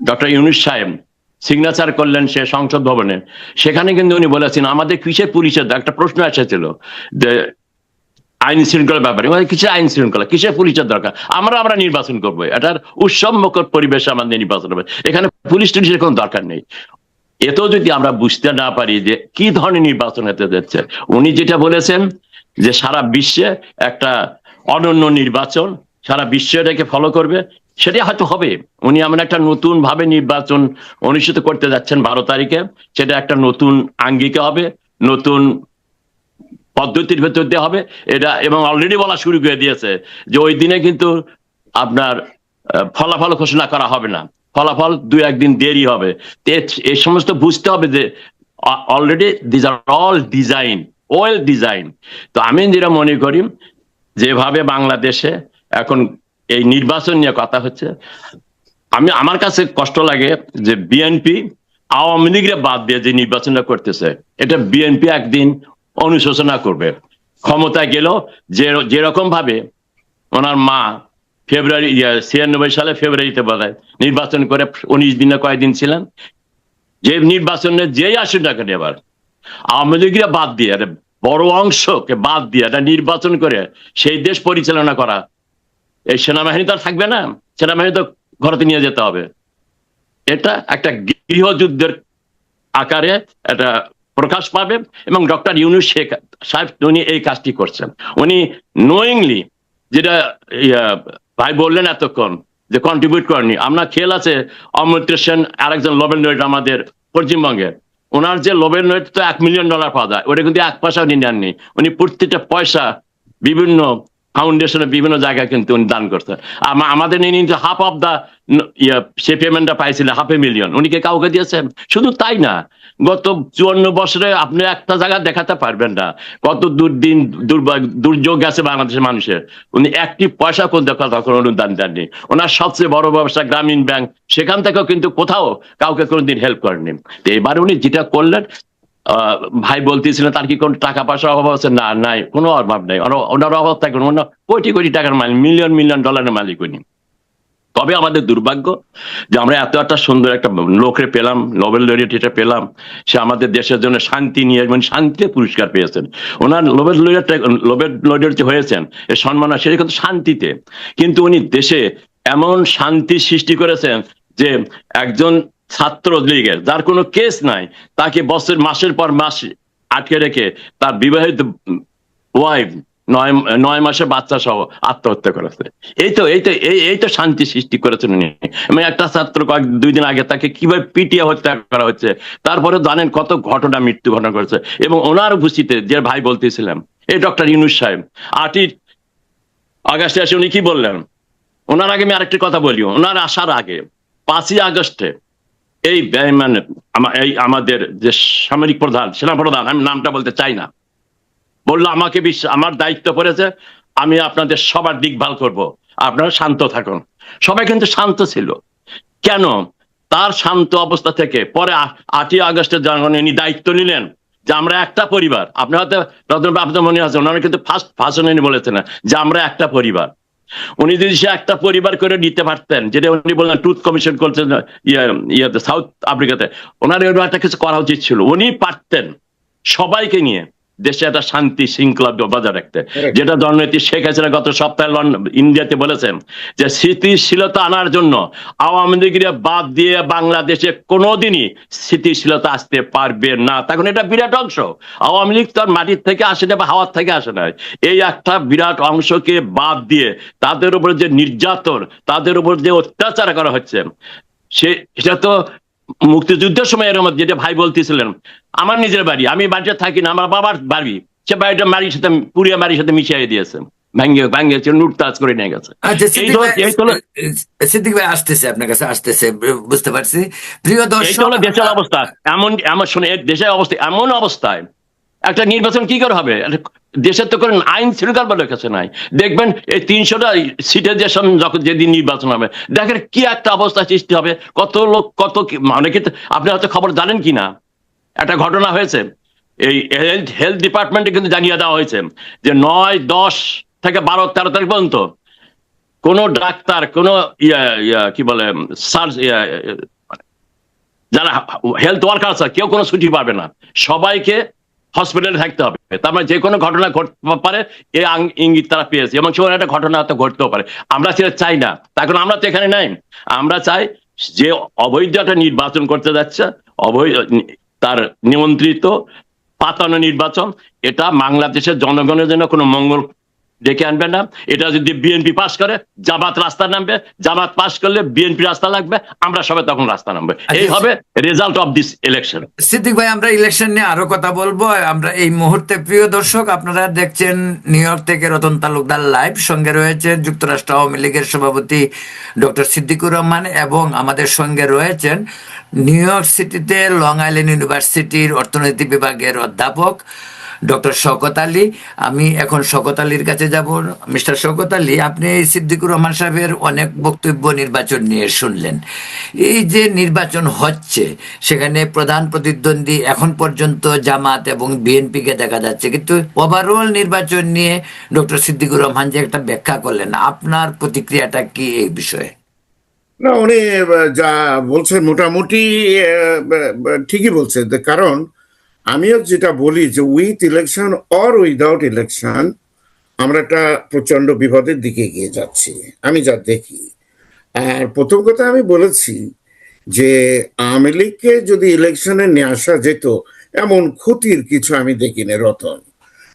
ডক্টর ইউনূস সাহেব সিগনেচার করলেন সে সংসদ ভবনে, সেখানে কিন্তু উনি বলেছেন আমাদের কিসের পুলিশের, একটা প্রশ্ন এসেছিল যে আইন শৃঙ্খলার ব্যাপারে, কিসের আইন শৃঙ্খলা, কিসের পুলিশের দরকার, আমরা নির্বাচন করবো, এটার উৎসব মুখর পরিবেশে আমাদের নির্বাচন হবে, এখানে পুলিশ টুলিশের কোনো দরকার নেই। এতেও যদি আমরা বুঝতে না পারি যে কি ধরনের নির্বাচন হতে যাচ্ছে, উনি যেটা বলেছেন যে সারা বিশ্বে একটা অনন্য নির্বাচন, সারা বিশ্ব এটাকে ফলো করবে, সেটা হয়তো হবে। উনি এমন একটা নতুন ভাবে নির্বাচন অনুষ্ঠিত করতে যাচ্ছেন 12 তারিখে, সেটা একটা নতুন আঙ্গিকে হবে, নতুন পদ্ধতির ভেতর দিয়ে হবে এটা। এবং অলরেডি বলা শুরু করে দিয়েছে যে ওই দিনে কিন্তু আপনার ফলাফল ঘোষণা করা হবে না, ফলাফল 2-1 দিন দেরি হবে। এই সমস্ত বুঝতে হবে যে already this are all design, well design. তো আমি যেটা মনে করি, যেভাবে বাংলাদেশে এখন এই নির্বাচন নিয়ে কথা হচ্ছে, আমার কাছে কষ্ট লাগে যে বিএনপি আওয়ামী লীগের বাদ দিয়ে যে নির্বাচনটা করতেছে, এটা বিএনপি একদিন অনুশোচনা করবে। ক্ষমতায় গেল যেরকম ভাবে ওনার মা ফেব্রুয়ারি 96 সালে ফেব্রুয়ারিতে বলায় নির্বাচন করে 19 দিনে কয়েকদিন ছিলেন, যে নির্বাচনে যেই আসুন না কেন, এবার আওয়ামী লীগরা বাদ দিয়ে, বড় অংশকে বাদ দিয়ে একটা নির্বাচন করে সেই দেশ পরিচালনা করা, এই সেনাবাহিনী তো আর থাকবে না, সেনাবাহিনী তো ঘরেতে নিয়ে যেতে হবে। এটা একটা গৃহযুদ্ধের আকারে এটা প্রকাশ পাবে। এবং ডক্টর ইউনূস সাহেব উনি এই কাজটি করছেন, উনি নোয়িংলি, যেটা ভাই বললেন এতক্ষণ যে কন্ট্রিবিউট করেনি। আমরা খেয়াল আছে অমর্ত্য সেন আরেকজন নোবেল লয়েড আমাদের পশ্চিমবঙ্গের, ওনার যে নোবেল লয়েড তো $1 মিলিয়ন পাওয়া যায়, ওটা কিন্তু 1 পয়সা উনি নেননি। উনি প্রত্যেকটা পয়সা বিভিন্ন ফাউন্ডেশনে বিভিন্ন জায়গায় কিন্তু উনি দান করছে। আমাদের নিয়ে কিন্তু হাফ অফ দা সে পেমেন্টটা পাইছিলেন, 500,000 উনি কি কাউকে দিয়েছেন? শুধু তাই না, গত 54 বছরে আপনি একটা জায়গা দেখাতে পারবেন না কত দুর্দিন দুর্যোগ গেছে বাংলাদেশের মানুষের, উনি একটি পয়সা কখনো অনুদান দেননি। ওনার সবচেয়ে বড় ব্যবসা গ্রামীণ ব্যাংক, সেখান থেকেও কিন্তু কোথাও কাউকে কোনোদিন হেল্প করেননি। তো এবারে উনি যেটা করলেন, ভাই বলতেছিলেন তার কি কোনো টাকা পয়সার অভাব আছে? না, নাই, কোনো অভাব নাই। ওনার অভাব থাকে, ওনার কোটি কোটি টাকার মালিক, মিলিয়ন মিলিয়ন ডলারের মালিক উনি। তবে আমাদের দুর্ভাগ্য যে আমরা এত একটা সুন্দর একটা লোকরে পেলাম, নোবেল লরিয়েট এটা পেলাম, সে আমাদের দেশের জন্য শান্তি নিয়ে, মানে শান্তিতে পুরস্কার পেয়েছেন। ওনার নোবেল লরিয়েট যে হয়েছেন এর সম্মান সেটা কিন্তু শান্তিতে, কিন্তু উনি দেশে এমন শান্তি সৃষ্টি করেছেন যে একজন ছাত্র লীগের যার কোনো কেস নাই, তাকে মাসের পর মাস আটকে রেখে তার বিবাহিত ওয়াইফ 9 মাসে বাচ্চা সহ আত্মহত্যা করেছে। এই তো শান্তি সৃষ্টি করেছেন উনি। আমি একটা ছাত্র 2 দিন আগে তাকে কিভাবে পিটিয়ে হত্যা করা হচ্ছে, তারপরে জানেন কত মৃত্যু ঘটনা করেছে। এবং ওনার উপস্থিতিতে যে ভাই বলতেছিলাম, এই ডক্টর ইউনূস সাহেব 8ই আগস্টে এসে উনি কি বললেন, ওনার আগে আমি আরেকটি কথা বলি, ওনার আসার আগে 5ই আগস্টে এই মানে এই আমাদের যে সামরিক প্রধান, সেনাপ্রধান, আমি নামটা বলতে চাই না, বললো আমাকে আমার দায়িত্ব পড়েছে, আমি আপনাদের সবার দেখভাল করব, আপনারা শান্ত থাকুন। সবাই কিন্তু শান্ত ছিল। কেন? তার শান্ত অবস্থা থেকে পরে 8ই আগস্টের যখন ইনি দায়িত্ব নিলেন যে আমরা একটা পরিবার, আপনার আপনার মনে আছে ওনারা কিন্তু ফার্স্ট ভাষণে বলেছেন যে আমরা একটা পরিবার। উনি যদি সে একটা পরিবার করে নিতে পারতেন, যেটা উনি বললেন ট্রুথ কমিশন করছেন ইয়াতে সাউথ আফ্রিকাতে, ওনার একটা কিছু করা উচিত ছিল। উনি পারতেন সবাইকে নিয়ে দেশে একটা শান্তি শৃঙ্খলা বজায় রাখতে, যেটা জননেত্রী শেখ হাসিনা গত সপ্তাহে ইন্ডিয়াতে বলেছেন যে স্থিতিশীলতা আনার জন্য আওয়ামী লীগের বাদ দিয়ে বাংলাদেশে কোনোদিনই স্থিতিশীলতা আসতে পারবে না। তখন এটা বিরাট অংশ, আওয়ামী লীগ তার মাটির থেকে আসে না বা হাওয়ার থেকে আসে না, এই একটা বিরাট অংশকে বাদ দিয়ে তাদের উপর যে নির্যাতন, তাদের উপর যে অত্যাচার করা হচ্ছে, সেটা তো মুক্তিযুদ্ধের সময় এর মধ্যে যেটা ভাই বলতেছিলেন, আমার নিজের বাড়ি, আমি বাড়িতে থাকি না, আমার বাবার বাড়ি, সে বাড়িটা মারির সাথে পুরিয়া মারির সাথে মিশিয়ে দিয়েছেন, ভাঙ্গিয়েছে, লুটতাজ করে নিয়ে গেছে। আচ্ছা, সিদ্দিক ভাই আসতেছে, আপনার কাছে আসতেছে, বুঝতে পারছি। প্রিয় এইটা দর্শক, হলো দেশের অবস্থা। এমন শুনে দেশের অবস্থা এমন অবস্থায় একটা নির্বাচন কি করে হবে? দেশের তো কোনো আইন শৃঙ্খলা বলে কাছে নাই। দেখবেন এই 300টা সিটের যখন যেদিন নির্বাচন হবে, দেখেন কি একটা অবস্থা সৃষ্টি হবে, কত লোক অনেকে, আপনি হয়তো খবর জানেন কিনা, একটা ঘটনা হয়েছে, এই হেলথ ডিপার্টমেন্টে কিন্তু জানিয়ে দেওয়া হয়েছে যে 9, 10 থেকে 12, 13 তারিখ পর্যন্ত কোন ডাক্তার, কোন কি বলে যারা হেলথ ওয়ার্কার আছে, কেউ কোনো ছুটি পাবে না, সবাইকে হসপিটালে থাকতে হবে। তার মানে যে কোনো ঘটনা ঘটতে পারে এই ইঙ্গিত তারা পেয়েছে, এবং সেখানে একটা ঘটনা হয়তো ঘটতেও পারে। আমরা সেটা চাই না, তখন আমরা তো এখানে নাই। আমরা চাই যে অবৈধ একটা নির্বাচন করতে যাচ্ছে, তার নিমন্ত্রিত পাতানো নির্বাচন, এটা বাংলাদেশের জনগণের জন্য কোনো মঙ্গল ডেকে আনবে না। এটা যদি বিএনপি পাস করে, জামাত রাস্তা নামবে, জামাত পাস করলে বিএনপি রাস্তা লাগবে, আমরা সবাই তখন রাস্তা নামবে। এই হবে result of this election. Siddique ভাই, আমরা ইলেকশন নিয়ে আরো কথা বলবো। আমরা এই মুহূর্তে, প্রিয় দর্শক, আপনারা দেখছেন নিউ ইয়র্ক থেকে রতন তালুকদার লাইভ, সঙ্গে রয়েছেন যুক্তরাষ্ট্র আওয়ামী লীগের সভাপতি ডক্টর সিদ্দিকুর রহমান, এবং আমাদের সঙ্গে রয়েছেন নিউ ইয়র্ক সিটিতে লং আইল্যান্ড ইউনিভার্সিটির অর্থনীতি বিভাগের অধ্যাপক ডক্টর শওকত আলী। আমি এখন শওকত আলীর কাছে যাব। মিস্টার শওকত আলী, আপনি সিদ্দিকুর রহমান সাহেবের অনেক বক্তব্য নির্বাচন নিয়ে শুনলেন। এই যে নির্বাচন হচ্ছে, সেখানে প্রধান প্রতিদ্বন্দ্বী এখন পর্যন্ত জামাত এবং বিএনপিকে দেখা যাচ্ছে, কিন্তু ওভারঅল নির্বাচন নিয়ে ডক্টর সিদ্দিকুর রহমান যে একটা ব্যাখ্যা করলেন, আপনার প্রতিক্রিয়াটা কি এই বিষয়ে? না, উনি যা বলছেন মোটামুটি ঠিকই বলছেন। কারণ আমিও যেটা বলি যে with election or without election আমরা একটা প্রচন্ড বিপদের দিকে এগিয়ে যাচ্ছি, আমি যা দেখি। আর প্রথম কথা আমি বলেছি যে আওয়ামী লীগকে যদি ইলেকশনে নিয়ে আসা যেত, এমন ক্ষতির কিছু আমি দেখি না রতন।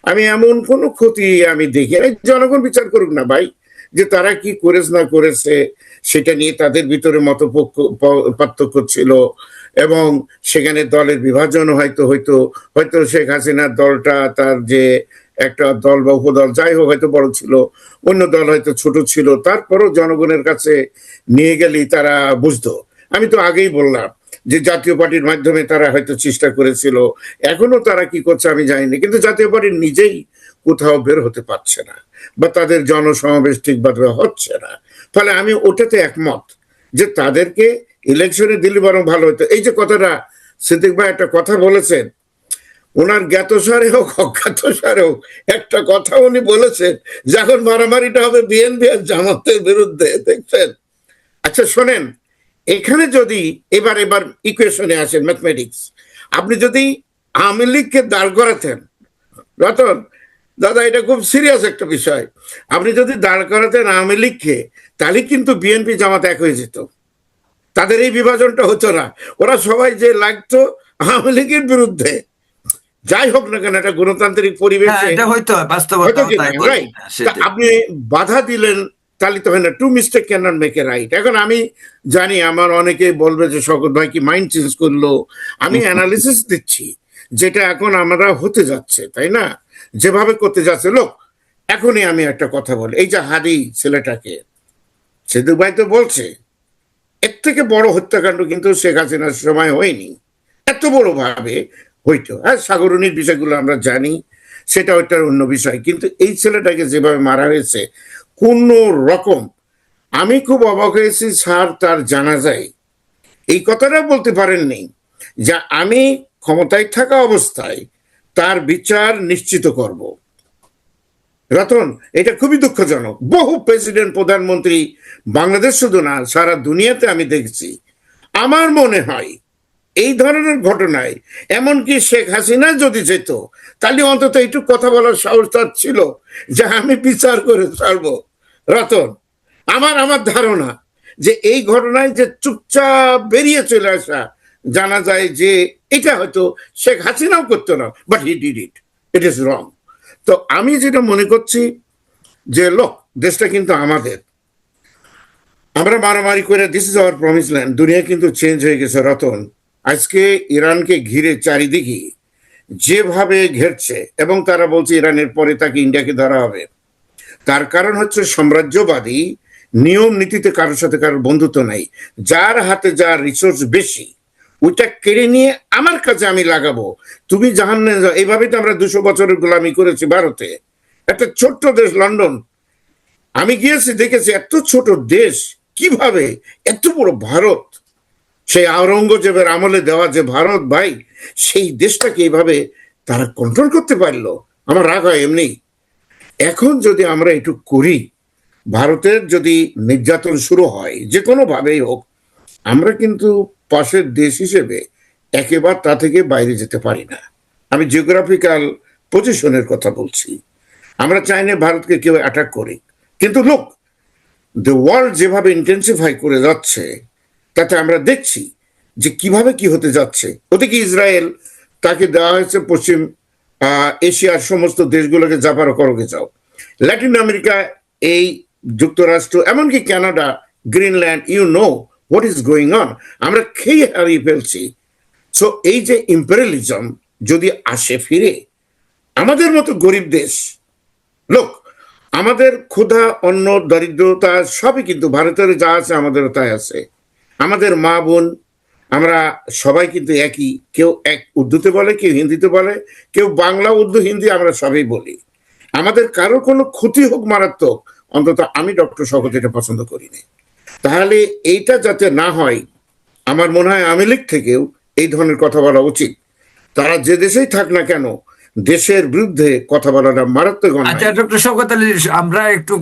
আমি এমন কোনো ক্ষতি আমি দেখি না। জনগণ বিচার করুক না ভাই, যে তারা কি করেছে না করেছে, সেটা নিয়ে তাদের ভিতরে মত পার্থক্য ছিল, এবং সেখানে দলের বিভাজন হয়তো শেখ হাসিনার দলটা তার যে একটা দল বা উপদল যাই হোক হয়তো বড় ছিল, অন্য দল হয়তো ছোট ছিল, তারপরও জনগণের কাছে নিয়ে গেলেই তারা বুঝতো। আমি তো আগেই বললাম যে জাতীয় পার্টির মাধ্যমে তারা হয়তো চেষ্টা করেছিল, এখনো তারা কি করছে আমি জানি না, কিন্তু জাতীয় পার্টি নিজেই কোথাও বের হতে পারছে না বা তাদের জনসমাবেশ ঠিকভাবে হচ্ছে না। ফলে আমি ওটাতে একমত যে তাদেরকে ইলেকশনে দিলে বরং ভালো হতো। এই যে কথাটা সিদ্দিক ভাই একটা কথা বলেছেন, ওনার জ্ঞাতসারে হোক অজ্ঞাতসারে হোক একটা কথা উনি বলেছেন, যখন মারামারিটা হবে বিএনপি আর জামাতের বিরুদ্ধে, দেখছেন? আচ্ছা শোনেন, এখানে যদি এবার ইকুয়েশনে আসেন, ম্যাথমেটিক্স, আপনি যদি আওয়ামী লীগকে দাঁড় করাতেন, রতন দাদা এটা খুব সিরিয়াস একটা বিষয়, আপনি যদি দাঁড় করাতেন আওয়ামী লীগকে, তাহলে কিন্তু বিএনপি জামাত এক হয়ে যেত, তাদের এই বিভাজনটা হতো না। ওরা সবাই যে লাগতো আওয়ামী লীগের বিরুদ্ধে, যাই হোক না কেন একটা গণতান্ত্রিক হ্যাঁ, পরিবেশে এটা হয়তো বাস্তবতা হয়তো কি তাই না, বলবো। রাইট? হ্যাঁ, সেটাই। আপনি বাধা দিলেন, তাহলে তো হয় না। Two mistake can not make a right. এখন আমি জানি আমার অনেকে বলবে যে শওকত ভাই কি মাইন্ড চেঞ্জ করলো, আমি অ্যানালিসিস দিচ্ছি যেটা এখন আমরা হতে যাচ্ছে, তাই না? যেভাবে করতে যাচ্ছে লোক। এখনই আমি একটা কথা বলি, এই যে হাদি ছেলেটাকে, সিদ্দিক ভাই তো বলছে এর থেকে বড় হত্যাকাণ্ড কিন্তু শেখ হাসিনার সময় হয়নি, এত বড় ভাবে হইতো। হ্যাঁ, সাগরণীর বিষয়গুলো আমরা জানি, সেটা ওইটার অন্য বিষয়, কিন্তু এই ছেলেটাকে যেভাবে মারা হয়েছে কোন রকম, আমি খুব অবাক হয়েছি স্যার তার জানাজায় এই কথাটা বলতে পারেননি যে আমি ক্ষমতায় থাকা অবস্থায় তার বিচার নিশ্চিত করব। রতন, এটা খুবই দুঃখজনক। বহু প্রেসিডেন্ট প্রধানমন্ত্রী বাংলাদেশ শুধু না সারা দুনিয়াতে আমি দেখছি। আমার মনে হয় এই ধরনের ঘটনায় এমনকি শেখ হাসিনা যদি যেত, তাহলে অন্তত একটু কথা বলার সাহস তার ছিল যে আমি বিচার করে ছাড়বো। রতন, আমার ধারণা যে এই ঘটনায় যে চুপচাপ বেরিয়ে চলে আসা, জানা যায় যে এটা হয়তো শেখ হাসিনাও করতো না, but he did it, it is wrong. তো আমি যেটা মনে করছি যে লোক, দেশটা কিন্তু আমাদের, আমরা মারামারি করে this is our promise land. দুনিয়া কিন্তু চেঞ্জ হয়ে গেছে রতন। আজকে ইরানকে ঘিরে চারিদিকে যেভাবে ঘেরছে, এবং তারা বলছে ইরানের পরে তাকে ইন্ডিয়াকে ধরা হবে, তার কারণ হচ্ছে সাম্রাজ্যবাদী নিয়ম নীতিতে কারোর সাথে কারোর বন্ধুত্ব নাই। যার হাতে যার রিসোর্স বেশি ওইটা কেড়ে নিয়ে আমার কাছে আমি লাগাবো, তুমি জাহান্নে যাও। এইভাবে তো আমরা 200 বছরের গোলামি করেছি ভারতে, একটা ছোট্ট দেশ লন্ডন, আমি গিয়েছি দেখেছি এত ছোট দেশ কিভাবে এত বড় ভারত, সেই আওরঙ্গজেবের আমলে দেওয়া যে ভারত ভাই, সেই দেশটাকে এইভাবে তারা কন্ট্রোল করতে পারলো। আমার রাগ হয় এমনি। এখন যদি আমরা একটু করি, ভারতের যদি নির্যাতন শুরু হয় যে কোনো ভাবেই হোক, আমরা কিন্তু পাশের দেশ হিসেবে একেবারে তা থেকে বাইরে যেতে পারি না। আমি জিওগ্রাফিক্যাল পজিশনের কথা বলছি। আমরা চাই না ভারতকে কেউ অ্যাটাক করে, কিন্তু লোক, দ্য ওয়ার্ল্ড যেভাবে ইন্টেন্সিফাই করে যাচ্ছে, তাতে আমরা দেখছি যে কিভাবে কি হতে যাচ্ছে। ওদিকে ইসরায়েল, তাকে দেওয়া হয়েছে পশ্চিম এশিয়ার সমস্ত দেশগুলোকে যা পারো করোগে যাও। ল্যাটিন আমেরিকা, এই যুক্তরাষ্ট্র, এমনকি Canada, Greenland, you know what is going on. আমরা খেয়ে হারিয়ে ফেলছি। সো এই যে ইম্পেরিয়ালিজম যদি আসে ফিরে, আমাদের মতো গরিব দেশ, লোক, আমাদের ক্ষুধা, অন্ন, দরিদ্রতা সবই কিন্তু ভারতের যা আছে আমাদেরও তাই আছে। আমাদের মা বোন, আমরা সবাই কিন্তু একই। কেউ এক উর্দুতে বলে, কেউ হিন্দিতে বলে, কেউ বাংলা, উর্দু, হিন্দি, আমরা সবাই বলি। আমাদের কারো কোনো ক্ষতি হোক মারাত্মক, অন্তত আমি ডক্টর শওকত এটা পছন্দ করি না। তাহলে এইটা যাতে না হয়, আমার মনে হয় আওয়ামী লীগ থেকেও এই ধরনের কথা বলা উচিত। তারা যে দেশেই থাক না কেন, দেশের বিরুদ্ধে কথা বলাটা মারাত্মক আচ্ছা অন্যায়। ডক্টর শওকত আলী, আমরা একটু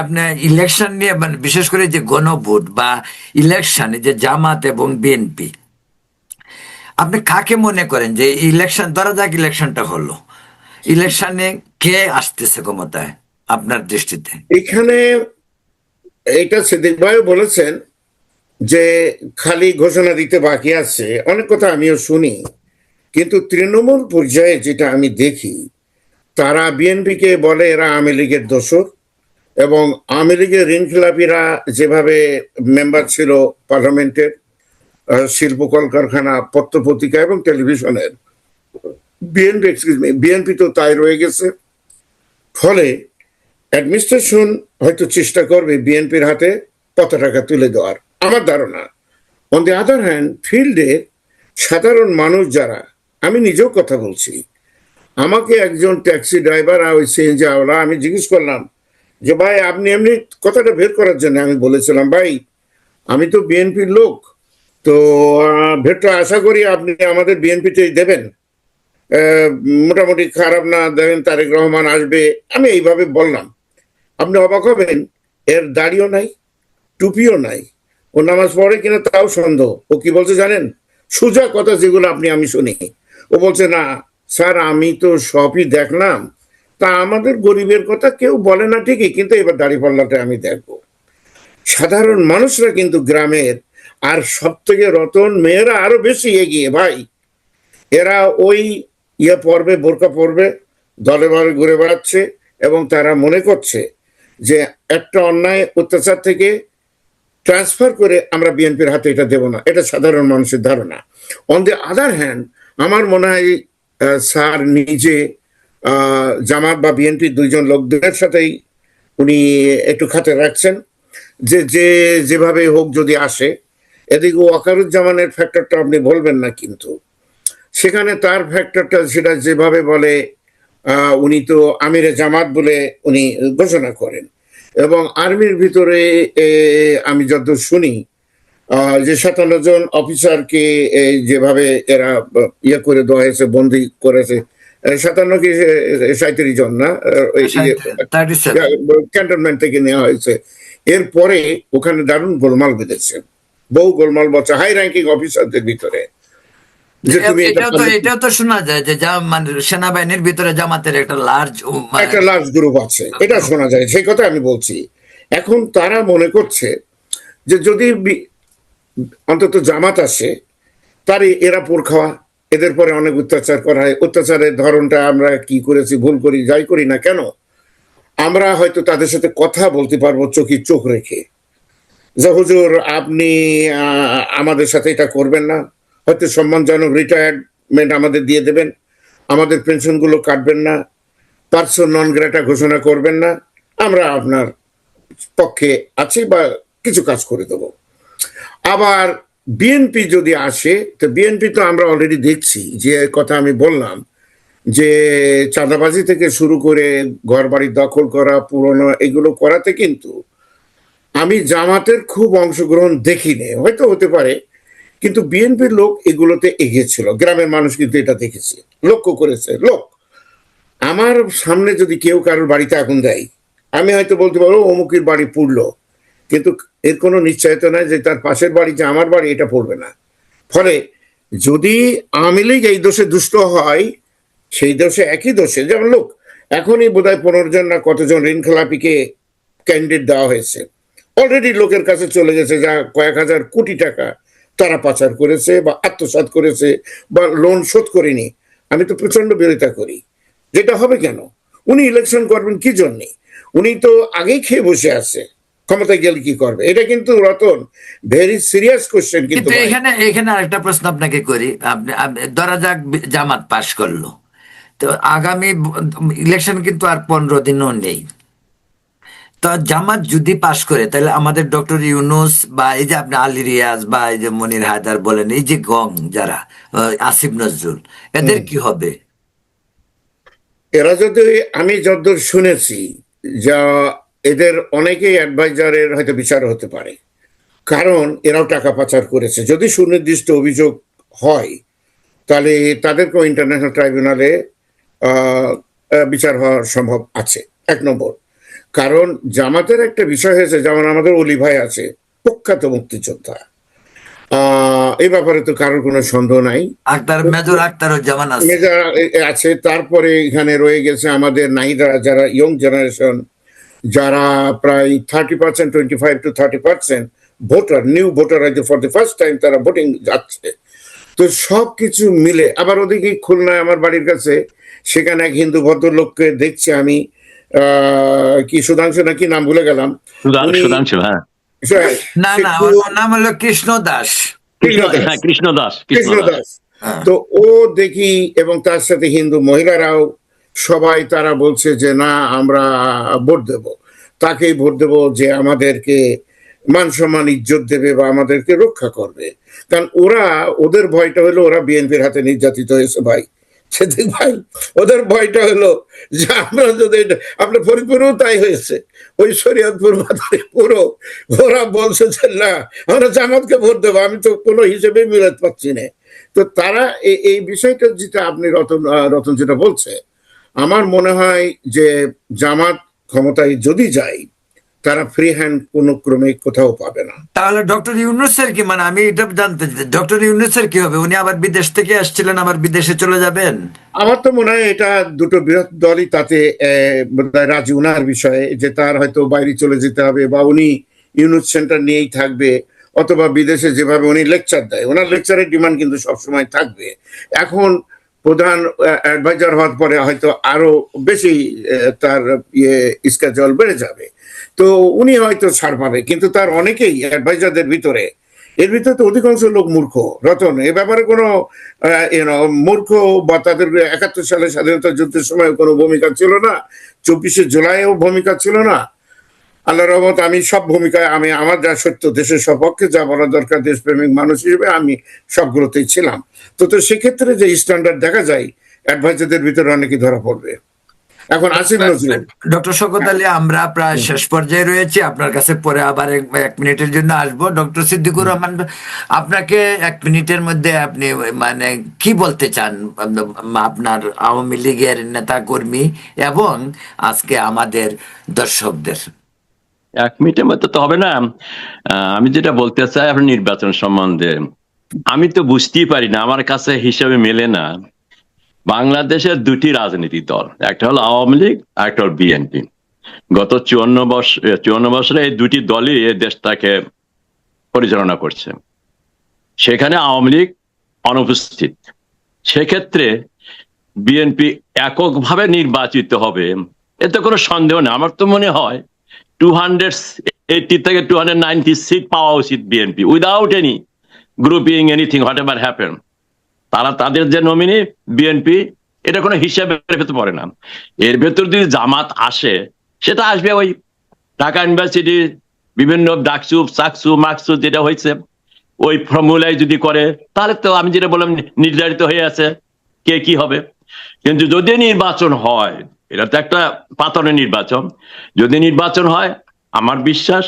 আপনার ইলেকশন নিয়ে, মানে বিশেষ করে যে গণভোট বা ইলেকশনে যে জামাত এবং বিএনপি, আপনি কাকে মনে করেন যে ইলেকশন, ধরা যাক ইলেকশনটা হলো, ইলেকশনে কে আসতেছে ক্ষমতায় আপনার দৃষ্টিতে? এখানে এটা সিদ্দিক ভাইও বলেছেন যে খালি ঘোষণা দিতে বাকি আছে, অনেক কথা আমিও শুনি, কিন্তু তৃণমূল পর্যায়ে যেটা আমি দেখি, তারা বিএনপিকে বলে এরা আওয়ামী লীগের দোসর, এবং আওয়ামী লীগের ঋণ খেলাপিরা যেভাবে মেম্বার ছিল পার্লামেন্টের, শিল্প কলকারখানা, পত্রপত্রিকা এবং টেলিভিশনের, বিএনপি তো তাই রয়ে গেছে। ফলে অ্যাডমিনিস্ট্রেশন হয়তো চেষ্টা করবে বিএনপির হাতে পতাকা তুলে দেওয়ার, আমার ধারণা। অন দি আদার হ্যান্ড, ফিল্ডে সাধারণ মানুষ যারা, আমি নিজেও কথা বলছি, আমাকে একজন ট্যাক্সি ড্রাইভার আর ওই সিএনজি আওয়ালা, আমি জিজ্ঞেস করলাম যে ভাই আপনি এমনি কথাটা বের করার জন্য আমি বলেছিলাম ভাই আমি তো বিএনপির লোক, তো ভেটটা আশা করি আপনি আমাদের বিএনপিতেই দেবেন, মোটামুটি খারাপ না দেবেন, তারেক রহমান আসবে, আমি এইভাবে বললাম। আপনি অবাক হবেন, এর দাড়িও নাই, টুপিও নাই, ও নামাজ পড়ে কিনা তাও সন্দেহ। ও কি বলছে জানেন? সোজা কথা যেগুলো আমি শুনি, ও বলছে না স্যার আমি তো সবই দেখলাম, তা আমাদের গরিবের কথা কেউ বলে না ঠিকই, কিন্তু এবার দাড়ি পাল্লাটা আমি দেখবো। সাধারণ মানুষরা কিন্তু গ্রামের, আর সব থেকে রতন মেয়েরা আরো বেশি এগিয়ে ভাই, এরা ওই পরবে, বোরকা পরবে, দলে দলে ঘুরে বেড়াচ্ছে, এবং তারা মনে করছে যে একটা অন্যায় অত্যাচার থেকে ট্রান্সফার করে আমরা বিএনপির হাতে এটা দেব না, এটা সাধারণ মানুষের ধারণা। অন দি আদার হ্যান্ড, আমার মনে হয় স্যার নিজে জামাত বা বিএনপির দুইজন লোকদের সাথেই উনি একটু খাতে রাখছেন, যে যেভাবে হোক যদি আসে। এদিকে ওয়াকারুজ্জামানের ফ্যাক্টরটা আপনি বলবেন না, কিন্তু সেখানে তার ফ্যাক্টরটা সেটা যেভাবে বলে, উনি তো আমিরে জামাত বলে উনি ঘোষণা করেন, এবং আর্মির ভিতরে আমি যতদূর শুনি যে 57 জন অফিসারকে যেভাবে এরা করে দেওয়া হয়েছে, বন্দি করেছে, 57 কি 37 জন না, ক্যান্টনমেন্ট থেকে নেওয়া হয়েছে। এরপরে ওখানে দারুণ গোলমাল বেঁধেছে, বহু গোলমাল বলছে হাই র্যাঙ্কিং অফিসারদের ভিতরে, যে তুমি এটাও তো শোনা যায় যে মানে সেনাবাহিনীর ভিতরে জামাতের একটা লার্জ গ্রুপ আছে, এটা শোনা যায়, সেই কথা আমি বলছি। এখন তারা মনে করছে যে যদি অন্তত জামাত আসে, তার এরা পোর খাওয়া, এদের পরে অনেক অত্যাচার করা হয়, অত্যাচারের ধরনটা আমরা কি করেছি, ভুল করি, যাই করি না কেন, আমরা হয়তো তাদের সাথে কথা বলতে পারবো চোখে চোখ রেখে, যে হুজুর আপনি আমাদের সাথে এটা করবেন না, হয়তো সম্মানজনক রিটায়ারমেন্ট আমাদের দিয়ে দেবেন, আমাদের পেনশনগুলো কাটবেন না, পার্সন নন গ্রেটা ঘোষণা করবেন না, আমরা আপনার পক্ষে আছি বা কিছু কাজ করে দেব। আবার বিএনপি যদি আসে, তো বিএনপি তো আমরা অলরেডি দেখছি, যে কথা আমি বললাম, যে চাঁদাবাজি থেকে শুরু করে ঘর বাড়ি দখল করা, পুরনো এগুলো করাতে কিন্তু আমি জামাতের খুব অংশগ্রহণ দেখিনি, হয়তো হতে পারে, কিন্তু বিএনপির লোক এগুলোতে এগিয়েছিল, গ্রামের মানুষ কিন্তু এটা দেখেছে, লক্ষ্য করেছে। লোক আমার সামনে যদি কেউ কারোর বাড়িতে আগুন দেয়, আমি হয়তো বলতে পারবো অমুকের বাড়ি পুড়লো, কিন্তু এর কোনো নিশ্চয়তা নাই যে তার পাশের বাড়ি যে আমার বাড়ি এটা পড়বে না। ফলে যদি আওয়ামী লীগ এই দোষে দুষ্ট হয়, সেই দোষে একই দোষে, যেমন লোক এখনই বোধহয় 15 জন না কতজন ঋণ খেলাপিকে ক্যান্ডিডেট দেওয়া হয়েছে, অলরেডি লোকের কাছে চলে গেছে, যা কয়েক হাজার কোটি টাকা তারা পাচার করেছে বা আত্মসাৎ করেছে বা লোন শোধ করেনি। আমি তো প্রচন্ড বিরোধিতা করি, যেটা হবে কেন, উনি ইলেকশন করবেন কি জন্যে? উনি তো আগেই খেয়ে বসে আছে, ক্ষমতায় গেলে কি করবে? এটা কিন্তু রতন ভেরি সিরিয়াস কোশ্চেন। কিন্তু এখানে আরেকটা প্রশ্ন আপনাকে করি, ধরা যাক জামাত পাশ করলো, তো আগামী ইলেকশন কিন্তু আর 15 দিনও নেই, তো জামাত যদি পাশ করে তাহলে আমাদের ডক্টর ইউনূস বা এই যে আপনি আলী রিয়াজ বা এই যে মনির হায়দার বলেন, এই যে গং যারা, আসিফ নজরুল, এদের কি হবে? এরা যদি, আমি যতদূর শুনেছি, যা এদের অনেকেই অ্যাডভাইজারের হয়তো বিচার হতে পারে, কারণ এরাও টাকা পাচার করেছে। যদি সুনির্দিষ্ট অভিযোগ হয় তাহলে তাদেরকেও ইন্টারন্যাশনাল ট্রাইব্যুনালে বিচার হওয়ার সম্ভব আছে, 1 নম্বর। কারণ জামাতের একটা বিষয় হয়েছে, যেমন আমাদের অলি ভাই আছে, প্রখ্যাত মুক্তিযোদ্ধা, এই ব্যাপারে তো কারোর কোনো সন্দেহ নাই, মেজর আখতারুজ্জামান আছে। তারপরে এখানে রয়ে গেছে আমাদের নাহিদা, যারা ইয়ং জেনারেশন, যারা প্রায় 30%, 25 to 30% ভোটার, নিউ ভোটার হয়তো ফর দ্য ফার্স্ট টাইম তারা ভোটিং যাচ্ছে। তো সবকিছু মিলে, আবার ওদিকে খুলনায় আমার বাড়ির কাছে, সেখানে এক হিন্দু ভদ্রলোককে দেখছি আমি, কি সুধাংশু নাকি নাম ভুলে গেলাম, না ওর নাম হলো কৃষ্ণ দাস। তো ও দেখি, এবং তার সাথে হিন্দু মহিলারাও সবাই তারা বলছে যে না আমরা ভোট দেব, তাকেই ভোট দেব যে আমাদেরকে মান সম্মান ইজ্জত দেবে বা আমাদেরকে রক্ষা করবে। কারণ ওদের ভয়টা হলো ওরা বিএনপির হাতে নির্যাতিত হয়েছে ভাই, সেদিক ভাই ওদের ভয়টা হলো যে আমরা যদি আপনার ফরিদপুরেও তাই হয়েছে, ওই শরীয়তপুর পুরো ওরা বলছে যে না আমরা জামাতকে ভোট দেবো, আমি তো কোনো হিসেবে মিলাতে পারছি না। তো তারা এই বিষয়টা যেটা আপনি রতন যেটা বলছে, আমার মনে হয় যে জামাত ক্ষমতায় যদি যায় তারা ফ্রি হ্যান্ড কোনো ক্রমে কোথাও পাবে না। তাহলে ডক্টর ইউনূসের কি, মানে আমি এটা জানতে চাই, ডক্টর ইউনূসের কি হবে? উনি আবার বিদেশ থেকে আসছিলেন, আবার বিদেশে চলে যাবেন? আমার তো মনে হয় এটা দুটো বৃহৎ দলই তাতে বোধহয় রাজি, উনার বিষয়ে যে তার হয়তো বাইরে চলে যেতে হবে বা উনি ইউনুস সেন্টার নিয়েই থাকবে, অথবা বিদেশে যেভাবে উনি লেকচার দেয় ওনার লেকচারের ডিমান্ড কিন্তু সবসময় থাকবে। এখন প্রধান অ্যাডভাইজার হওয়ার পরে হয়তো আরো বেশি তার স্কেজুল বেড়ে যাবে, তো উনি হয়তো ছাড় পাবে। কিন্তু তার অনেকেই অ্যাডভাইজারদের ভিতরে, এর ভিতরে তো অধিকাংশ লোক মূর্খ রতন, এ ব্যাপারে কোনো মূর্খ বা তাদের 71 সালে স্বাধীনতা যুদ্ধের সময় কোনো ভূমিকা ছিল না, 24শে জুলাইও ভূমিকা ছিল না। আল্লাহ রহমত আমি সব ভূমিকায়, আমি আমার যা সত্য দেশের সপক্ষে যা বলা দরকার দেশপ্রেমিক মানুষ হিসেবে আমি সবগুলোতেই ছিলাম। তো সেক্ষেত্রে যে স্ট্যান্ডার্ড দেখা যায় অ্যাডভাইজারদের ভিতরে অনেকেই ধরা পড়বে। এখন আসিফ নজরুল। ডক্টর শওকত আলী, আমরা প্রায় শেষ পর্যায়ে রয়েছি, আপনার কাছে পরে আবার এক মিনিটের জন্য আসবো। ডক্টর সিদ্দিকুর রহমান, আপনাকে 1 মিনিটের মধ্যে আপনি মানে কি বলতে চান আপনার আওয়ামী লীগের নেতা কর্মী এবং আজকে আমাদের দর্শকদের? 1 মিনিটের মধ্যে তো হবে না। আমি যেটা বলতে চাই আপনার নির্বাচন সম্বন্ধে, আমি তো বুঝতেই পারি না, আমার কাছে হিসাবে মেলে না। বাংলাদেশের দুটি রাজনৈতিক দল, একটা হলো আওয়ামী লীগ আর একটা হলো বিএনপি। গত 54 বছরে এই দুটি দলই এই দেশটাকে পরিচালনা করছে, সেখানে আওয়ামী লীগ অনুপস্থিত। সেক্ষেত্রে বিএনপি এককভাবে নির্বাচিত হবে এতে কোনো সন্দেহ নেই। আমার তো মনে হয় 280 থেকে 290 সিট পাওয়া উচিত BNP, without any grouping anything what ever happen. তারা তাদের যে নমিনি বিএনপি, এটা কোনো হিসাবের ভেতর পড়ে না। এর ভেতর যদি জামাত আসে, সেটা আসবে ওই ঢাকা ইউনিভার্সিটি বিভিন্ন ডাকসু চাকসু মাকসু যেটা হয়েছে ওই ফর্মুলায় যদি করে, তাহলে তো আমি যেটা বললাম নির্ধারিত হয়ে আছে কে কি হবে। কিন্তু যদি নির্বাচন হয়, এটা তো একটা পাতনের নির্বাচন, যদি নির্বাচন হয় আমার বিশ্বাস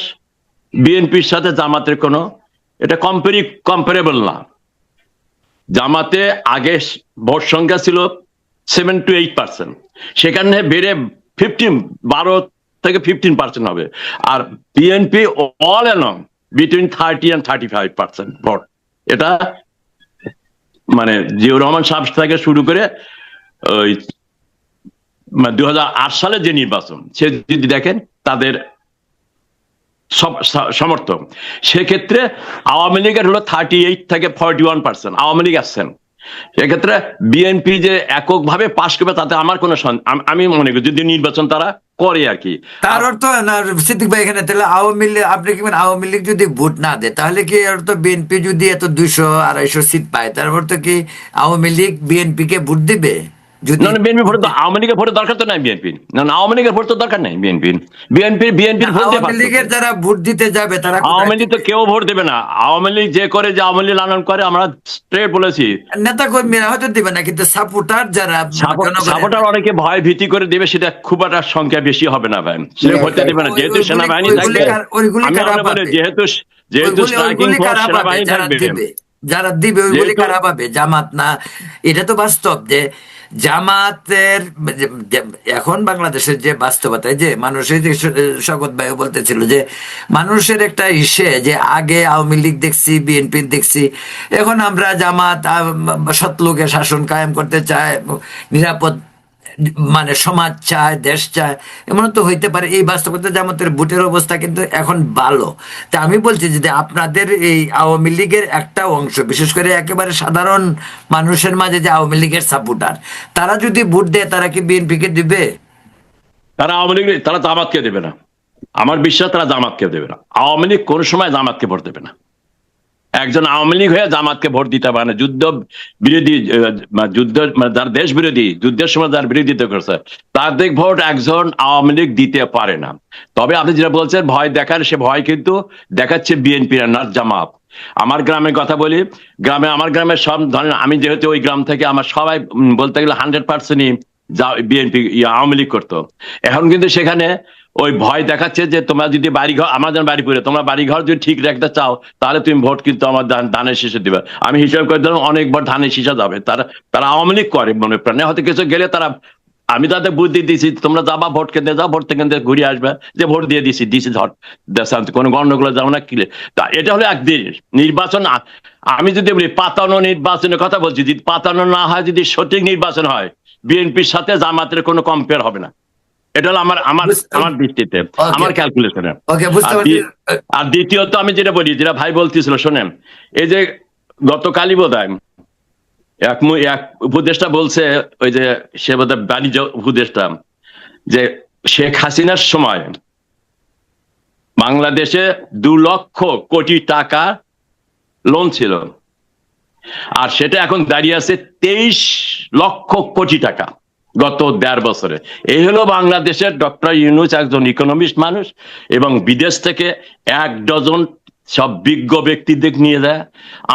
বিএনপির সাথে জামাতের কোনো এটা কম্পারেবল না। জামাতে আগে ভোট সংখ্যা ছিল 7 to 8%, সেখানে বেড়ে 12 থেকে 15% হবে। আর BNP all along between 30 and 35% ভোট। এটা মানে জিয়াউর রহমান সাহেব থেকে শুরু করে ওই 2008 সালে যে নির্বাচন, সে যদি দেখেন তাদের সমর্থক, সেক্ষেত্রে আওয়ামী লীগের হলো 38 থেকে 41% আওয়ামী লীগ আসছেন। সেক্ষেত্রে বিএনপি যে এককভাবে পাশ করবে তাতে আমার কোনো আমি মনে করি যদি নির্বাচন তারা করে আর কি। তার অর্থ না সিদ্দিক ভাই, এখানে তাহলে আওয়ামী লীগ, আপনি কি আওয়ামী লীগ যদি ভোট না দেয় তাহলে কি অর্থ বিএনপি যদি এত 200-250 সিট পায়, তার অর্থ কি আওয়ামী লীগ বিএনপি কে ভোট দিবে? যদি না বিএনপি ভোট, আওয়ামী লীগের ভোটের দরকার তো নাই বিএনপি, না আওয়ামী লীগের ভোট তো দরকার নাই বিএনপির ভোট আওয়ামী লীগের যারা ভোট দিতে যাবে তারা আওয়ামী লীগ তো কেউ ভোট দেবে না। আওয়ামী লীগ যে করে, যে আওয়ামী লীগ লালন করে, আমরা স্ট্রেট বলেছি নেতা কর্মীরা হয়তো দিবে না, কিন্তু সাপোর্টার যারা সাপোর্টার অনেকে ভয় ভীতি করে দেবে, সেটা খুব একটা সংখ্যা বেশি হবে না ভাই, সেটা হতে দেবে না। যেহেতু সেনাবাহিনী থাকবে, যেহেতু স্ট্রাইকিং ফোর্স সেনাবাহিনী থাকবে, যারা দিবে ওইগুলি কারা পাবে? জামাত না? এটা তো বাস্তব যে জামাতের এখন বাংলাদেশের যে বাস্তবতায় যে মানুষের যে শওকত ভাই বলতেছিল যে মানুষের একটা যে আগে আওয়ামী লীগ দেখছি, বিএনপি দেখছি, এখন আমরা জামাত সৎলোকে শাসন কায়েম করতে চায়, নিরাপদ মানে সমাজ চায়, দেশ চায়, এমন তো হইতে পারে। এই বাস্তবতা জামাতের ভোটের অবস্থা কিন্তু এখন ভালো। তা আমি বলছি যে আপনাদের এই আওয়ামী লীগের একটা অংশ, বিশেষ করে একেবারে সাধারণ মানুষের মাঝে যে আওয়ামী লীগের সাপোর্টার, তারা যদি ভোট দেয় তারা কি বিএনপি কে দিবে? তারা আওয়ামী লীগ, তারা জামাতকে দেবে না। আমার বিশ্বাস তারা জামাতকে দেবে না। আওয়ামী লীগ কোন সময় জামাতকে ভোট দেবে না। একজন আওয়ামী লীগ হয়ে জামাতকে ভোট দিতে পারে না। যুদ্ধ বিরোধী যুদ্ধ যার দেশ বিরোধী, যুদ্ধের সময় যার বিরোধিতা করছে, তাদের ভোট একজন আওয়ামী লীগ দিতে পারে না। তবে আপনি যেটা বলছেন ভয় দেখার, সে ভয় কিন্তু দেখাচ্ছে বিএনপি না জামাত। আমার গ্রামের কথা বলি, আমার গ্রামের সব ধরেন, আমি যেহেতু ওই গ্রাম থেকে, আমার সবাই বলতে গেলে 100%ই বিএনপি আওয়ামী লীগ করতো। এখন কিন্তু সেখানে ওই ভয় দেখাচ্ছে যে তোমরা যদি বাড়িঘর, আমার যেন বাড়ি পুরে, তোমরা বাড়িঘর যদি ঠিক রাখতে চাও তাহলে তুমি ভোট কিন্তু আমার ধানের শীষে দিবে। আমি হিসাব করে দিলাম অনেকবার ধানের শীষে যাবে। তারা আওয়ামী লীগ করে মনে প্রাণে, হয়তো কিছু গেলে তারা, আমি তাদের বুদ্ধি দিয়েছি তোমরা যাবা ভোট কেন্দ্রে যাও, ভোট কেন্দ্রে ঘুরে আসবে, যে ভোট দিয়ে দিছি ধর দেশান্ত কোনো গন্ডগোলে যাবো না কিলে। তা এটা হলো একদিন নির্বাচন। আমি যদি বলি পাতানো নির্বাচনের কথা বলছি, যদি পাতানো না হয়, যদি সঠিক নির্বাচন হয়, বিএনপির সাথে জামাতের কোনো কম্পেয়ার হবে না। এটা হলো আমার দৃষ্টিতে, আমার ক্যালকুলেশনে। ওকে, বুঝতে পারছি। আর দ্বিতীয়ত আমি যেটা বলি, যেটা ভাই বলতেছিল শোনেন, এই যে গতকালই বোধহয় এক উপদেষ্টা বলছে, ওই যে সে বোধহয় বাণিজ্য উপদেষ্টা, যে শেখ হাসিনার সময় বাংলাদেশে 2 লক্ষ কোটি টাকা লোন ছিল, আর সেটা এখন দাঁড়িয়ে আছে 23 লক্ষ কোটি টাকা গত 1.5 বছরে। এই হলো বাংলাদেশের ডক্টর ইউনূস, একজন ইকোনমিস্ট মানুষ, এবং বিদেশ থেকে 1 ডজন সব বিজ্ঞ ব্যক্তিদের নিয়ে যায়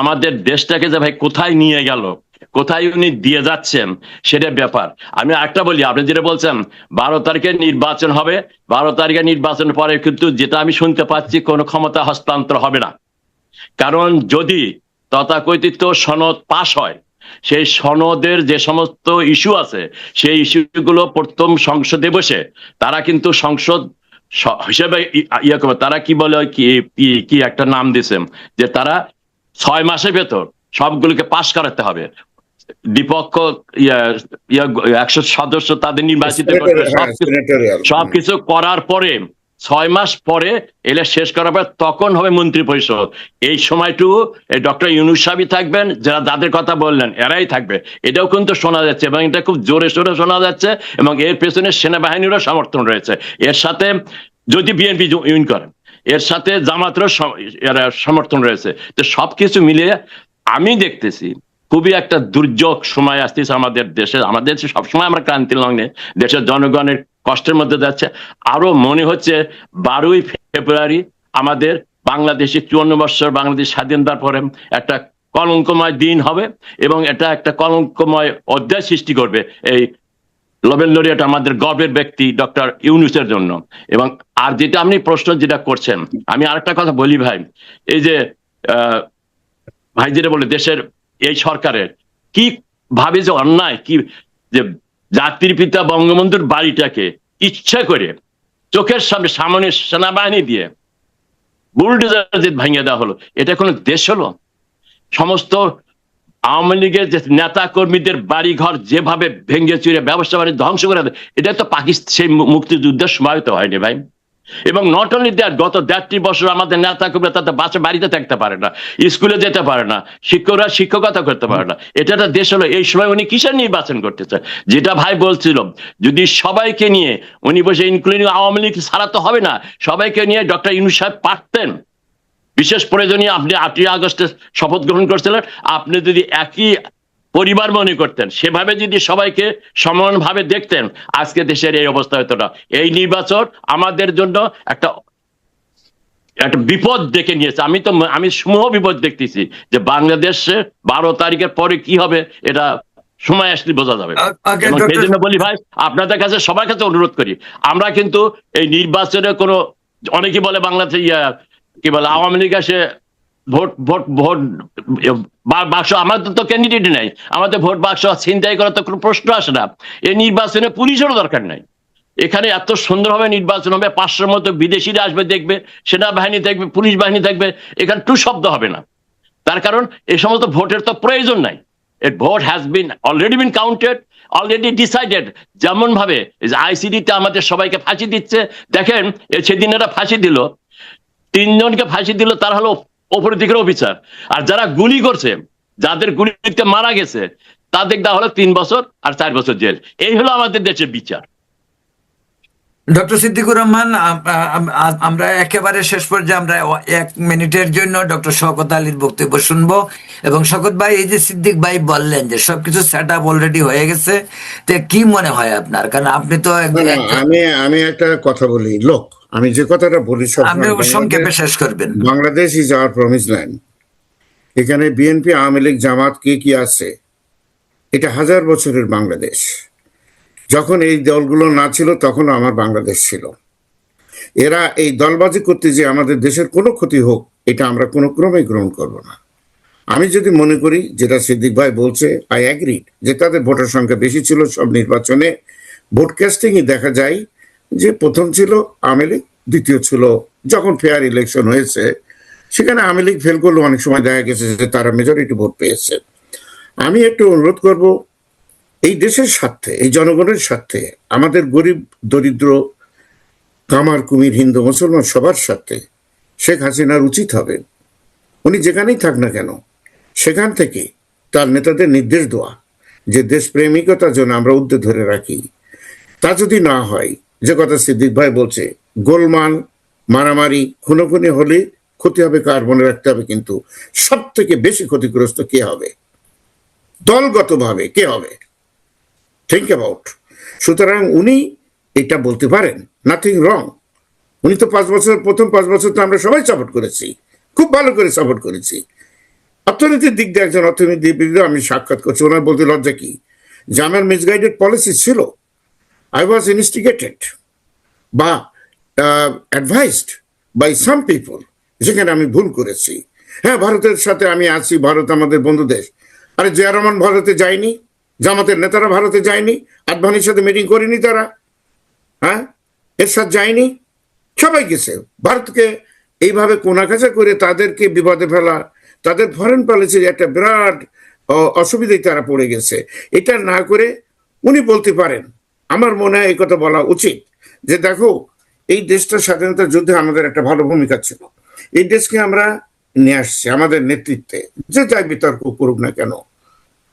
আমাদের দেশটাকে, যে ভাই কোথায় নিয়ে গেল, কোথায় উনি দিয়ে যাচ্ছেন, সেটা ব্যাপার। আমি একটা বলি, আপনি যেটা বলছেন 12 তারিখে নির্বাচন হবে, 12 তারিখে নির্বাচনের পরে কিন্তু যেটা আমি শুনতে পাচ্ছি, কোনো ক্ষমতা হস্তান্তর হবে না। কারণ যদি তথাকথিত সনদ পাশ হয়, সেই সনদের যে সমস্ত ইস্যু আছে, সেই ইস্যুগুলো প্রথম সংসদে বসে তারা কিন্তু সংসদ হিসেবে ইয়ে করবে। তারা কি বলে, কি একটা নাম দিয়েছেন, যে তারা 6 মাসের ভেতর সবগুলোকে পাশ করাতে হবে। দ্বিপক্ষ 100 সদস্য তাদের নির্বাচিত করবে, সবকিছু করার পরে 6 মাস পরে এলে শেষ করার পর তখন হবে মন্ত্রী পরিষদ। এই সময়টুকু ডক্টর ইউনূস সাহেবই থাকবেন, যাদের কথা বললেন এরাই থাকবে। এটাও কিন্তু শোনা যাচ্ছে, এবং এটা খুব জোরে সোরে শোনা যাচ্ছে, এবং এর পেছনে সেনাবাহিনীরও সমর্থন রয়েছে। এর সাথে যদি বিএনপি উইন করে, এর সাথে জামাতেরও সমর্থন রয়েছে। তো সবকিছু মিলিয়ে আমি দেখতেছি খুবই একটা দুর্যোগ সময় আসতেছে আমাদের দেশে। আমাদের দেশে সবসময় আমরা ক্রান্তি লগ্নে, দেশের জনগণের কষ্টের মধ্যে যাচ্ছে। আরো মনে হচ্ছে 12ই ফেব্রুয়ারি আমাদের বাংলাদেশে 54 বছর বাংলাদেশ স্বাধীনতার পরে একটা কলঙ্কময় দিন হবে, এবং এটা একটা কলঙ্কময় অধ্যায় সৃষ্টি করবে এই নোবেল লরিয়েট আমাদের গর্বের ব্যক্তি ডক্টর ইউনূসের জন্য। এবং আর যেটা আপনি প্রশ্ন যেটা করছেন, আমি আরেকটা কথা বলি ভাই, এই যে ভাই যেটা বলে দেশের এই সরকারের কি ভাবে যে অন্যায়, কি যে জাতির পিতা বঙ্গবন্ধুর বাড়িটাকে ইচ্ছা করে চোখের সামনে সেনাবাহিনী দিয়ে বুলডোজার যে ভেঙে দেওয়া হলো, এটা কোনো দেশ হলো? সমস্ত আওয়ামী লীগের যে নেতা কর্মীদের বাড়ি ঘর যেভাবে ভেঙে চুরে ব্যবসা বাণিজ্য ধ্বংস করে দেয়, এটা তো পাকিস্তান সেই মুক্তিযুদ্ধের সময় তো হয়নি ভাই। এবং নট অনলি দ্যাট, গত 1.5 বছর আমাদের নেতা কর্মীরা তাদের বাড়িতে থাকতে পারে না, স্কুলে যেতে পারে না, শিক্ষকরা শিক্ষকতা করতে পারে না। এটা একটা দেশ হলো? এই সময় উনি কিসের নির্বাচন করতেছে? যেটা ভাই বলছিল, যদি সবাইকে নিয়ে উনি বসে, ইনক্লুডিং আওয়ামী লীগ ছাড়া তো হবে না, সবাইকে নিয়ে ডক্টর ইউনূস সাহেব পারতেন। বিশেষ প্রয়োজনীয় আপনি 8ই আগস্টে শপথ গ্রহণ করছিলেন, আপনি যদি একই পরিবার মনে করতেন, সেভাবে যদি সবাইকে সমানভাবে দেখতেন, আজকে দেশের এই অবস্থা হতো না। এই নির্বাচন আমাদের জন্য একটা বিপদ ডেকে নিয়েছে। আমি সমূহ বিপদ দেখতেছি, যে বাংলাদেশে 12 তারিখের পরে কি হবে এটা সময় আসলে বোঝা যাবে। এবং সেই জন্য বলি ভাই, আপনাদের কাছে সবার কাছে অনুরোধ করি, আমরা কিন্তু এই নির্বাচনে কোনো, অনেকে বলে বাংলাদেশে কি বলে আওয়ামী লীগ আসে ভোট ভোট ভোট বাক্স, আমাদের তো ক্যান্ডিডেট নাই, আমাদের ভোট বাক্স ছিনতাই করার তো কোনো প্রশ্ন আসে না। এই নির্বাচনে পুলিশেরও দরকার নাই। এখানে এত সুন্দরভাবে নির্বাচন হবে, 500 মতো বিদেশিরা আসবে দেখবে, সেনাবাহিনী থাকবে, পুলিশ বাহিনী থাকবে, এখানে টু শব্দ হবে না। তার কারণ এই সমস্ত ভোটের তো প্রয়োজন নাই। Vote has been already been counted, already decided. যেমন ভাবে আইসিডিতে আমাদের সবাইকে ফাঁসি দিচ্ছে, দেখেন সেদিন এরা ফাঁসি দিল, 3 জনকে ফাঁসি দিল, তারা হলো ওপরের দিকের অফিসার। আর যারা গুলি করছে, যাদের গুলিতে মারা গেছে, তাদের দেওয়া হলো 3 বছর আর 4 বছর জেল। এই হলো আমাদের দেশের বিচার। ডক্টর সিদ্দিকুর রহমান, আমরা একেবারে শেষ পর্যায়ে আমরা 1 মিনিটের জন্য ডক্টর শওকত আলীর বক্তব্য শুনবো। এবং শওকত ভাই, এই যে সিদ্দিক ভাই বললেন যে সবকিছু সেট আপ অলরেডি হয়ে গেছে, তো কি মনে হয় আপনার? কারণ আপনি তো না, না, আমি একটা কথা বলি, লোক, আমি যে কথাটা বলি আপনি সবসময়, সংক্ষেপে শেষ করবেন। Bangladesh is our promise land. এখানে বিএনপি, আওয়ামী লীগ, জামাত কে কি আছে, এটা 1000 বছরের বাংলাদেশ। যখন এই দলগুলো না ছিল তখন আমার বাংলাদেশ ছিল। এরা এই দলবাজি করতে যে আমাদের দেশের কোনো ক্ষতি হোক, এটা আমরা কোনো ক্রমে গ্রহণ করব না। আমি যদি মনে করি, যেটা সিদ্দিক ভাই বলছে, আই অ্যাগ্রি, যে তাদের ভোটার সংখ্যা বেশি ছিল সব নির্বাচনে। ভোট কাস্টিংই দেখা যায় যে প্রথম ছিল আওয়ামী লীগ, দ্বিতীয় ছিল যখন ফেয়ার ইলেকশন হয়েছে সেখানে আওয়ামী লীগ ফেল করলো, অনেক সময় দেখা গেছে যে তারা মেজরিটি ভোট পেয়েছে। আমি একটু অনুরোধ করব, এই দেশের স্বার্থে, এই জনগণের স্বার্থে, আমাদের গরিব দরিদ্র কামার কুমির হিন্দু মুসলমান সবার স্বার্থে শেখ হাসিনার উচিত হবে উনি যেখানেই থাক না কেন সেখান থেকে তার নেতাদের নির্দেশ দেওয়া যে দেশপ্রেমিকতার জন্য আমরা উদ্যোগ ধরে রাখি। তা যদি না হয়, যে কথা সিদ্দিক ভাই বলছে, গোলমাল, মারামারি, খুনোখুনি হলে ক্ষতি হবে কার, মনে রাখতে হবে, কিন্তু সব থেকে বেশি ক্ষতিগ্রস্ত কে হবে? দলগতভাবে কে হবে? Think about. সুতরাং উনি এটা বলতে পারেন, নাথিং রং। উনি তো 5 বছর, প্রথম 5 বছর তো আমরা সবাই সাপোর্ট করেছি, খুব ভালো করে সাপোর্ট করেছি। অর্থনীতির দিক দিয়ে একজন অর্থনীতিবিদ আমি সাক্ষাৎ করছি, ওনার বলতে লজ্জা কি যে আমার মিসগাইডেড পলিসি ছিল, আই ওয়াজ ইনস্টিগেটেড বা অ্যাডভাইসড বাই সাম পিপল, যেখানে আমি ভুল করেছি। হ্যাঁ, ভারতের সাথে আমি আছি, ভারত আমাদের বন্ধু দেশ। আরে জিয়া রহমান ভারতে যায়নি? জামাতের নেতারা ভারতে যায়নি? আদভানির সাথে মিটিং করেনি তারা? হ্যাঁ, এরশাদ যায়নি? সবাই গেছে। ভারতকে এইভাবে কোনাকাচা করে তাদেরকে বিপদে ফেলা, তাদের ফরেন পলিসির একটা বিরাট অসুবিধায় তারা পড়ে গেছে। এটা না করে উনি বলতে পারেন, আমার মনে হয় এই কথা বলা উচিত, যে দেখো, এই দেশটা স্বাধীনতার যুদ্ধে আমাদের একটা ভালো ভূমিকা ছিল, এই দেশকে আমরা নিয়ে আসছি আমাদের নেতৃত্বে, যে যাই বিতর্ক করুক না কেন,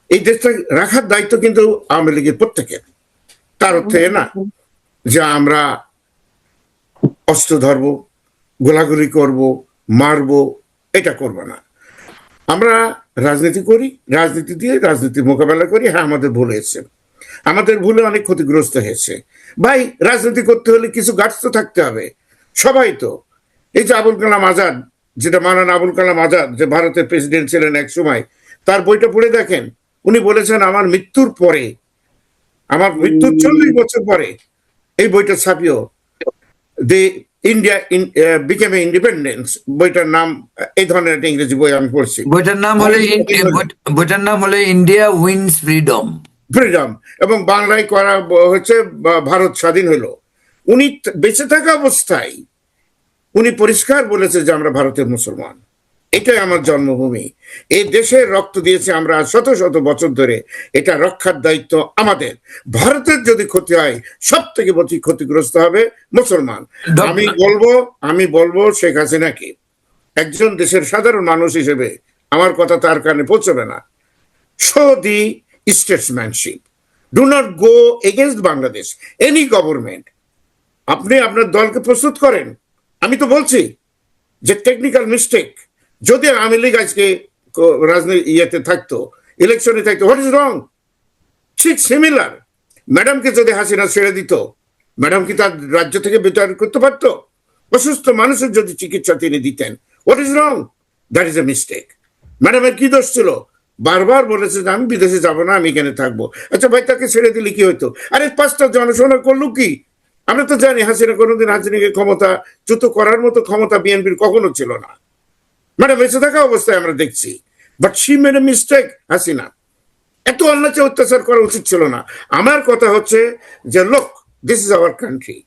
এই দেশটা রাখার দায়িত্ব কিন্তু আওয়ামী লীগের প্রত্যেকের। তার অর্থে না যে আমরা অস্ত্র ধরবো, গোলাগুলি করব, মারবো, এটা করব না। আমরা রাজনীতি করি, রাজনীতি দিয়ে রাজনীতির মোকাবেলা করি। হ্যাঁ, আমাদের ভুল হয়েছে, আমাদের ভুলে অনেক ক্ষতিগ্রস্ত হয়েছে। ভাই, রাজনীতি করতে হলে কিছু গাছ তো থাকতে হবে, সবাই তো। এই যে আবুল কালাম আজাদ, যেটা মাওলানা আবুল কালাম আজাদ, যে ভারতের প্রেসিডেন্ট ছিলেন এক সময়, তার বইটা পড়ে দেখেন। উনি বলেছেন আমার মৃত্যুর পরে, আমার মৃত্যুর 40 বছর পরে এই বইটা ছাপিও, দি ইন্ডিয়া বিকেম ইন্ডিপেন্ডেন্স, বইটার নাম, এই ধরনের একটা ইংরেজি বই আমি পড়ছি। বইটার নাম হলো ইন্ডিয়া উইন্স ফ্রিডম। ফ্রিডম, এবং বাংলায় করা হচ্ছে ভারত স্বাধীন হলো। উনি বেঁচে থাকা অবস্থায় উনি পরিষ্কার বলেছে যে আমরা ভারতের মুসলমান, এটাই আমার জন্মভূমি, এই দেশের রক্ত দিয়েছে আমরা শত শত বছর ধরে, এটা রক্ষার দায়িত্ব আমাদের। ভারতের যদি ক্ষতি হয়, সব থেকে বেশি ক্ষতিগ্রস্ত হবে মুসলমান। আমি বলবো শেখ হাসিনাকে, একজন দেশের সাধারণ মানুষ হিসেবে আমার কথা তার কানে পৌঁছবে না, show the statesmanship, do not go against Bangladesh any government. আপনি আপনার দলকে প্রস্তুত করেন। আমি তো বলছি যে টেকনিক্যাল মিস্টেক, যদি আওয়ামী লীগ আজকে রাজনীতি ইয়েতে থাকতো, ইলেকশনে থাকতো, হোয়াট ইজ রং? ঠিক সিমিলার, ম্যাডামকে যদি হাসিনা ছেড়ে দিত, ম্যাডাম কি তার রাজ্য থেকে বিতাড়িত করতে পারতো? অসুস্থ মানুষের যদি চিকিৎসা তিনি দিতেন, what is wrong? That is a mistake. ম্যাডামের কি দোষ ছিল? বারবার বলেছে যে আমি বিদেশে যাব না, আমি এখানে থাকবো। আচ্ছা ভাই, তাকে ছেড়ে দিলে কি হইতো? আরে 5টা জনসভা করলো কি? আমরা তো জানি হাসিনা কোনোদিন, হাসিনাকে ক্ষমতা চ্যুত করার মতো ক্ষমতা বিএনপির কখনো ছিল না। ম্যাডাম বেঁচে থাকা অবস্থায় আমরা দেখছি, but she made a mistake. Hasina এত অন্যায় অত্যাচার করা উচিত ছিল না। আমার কথা হচ্ছে যে লোক, দিস ইজ আওয়ার কান্ট্রি,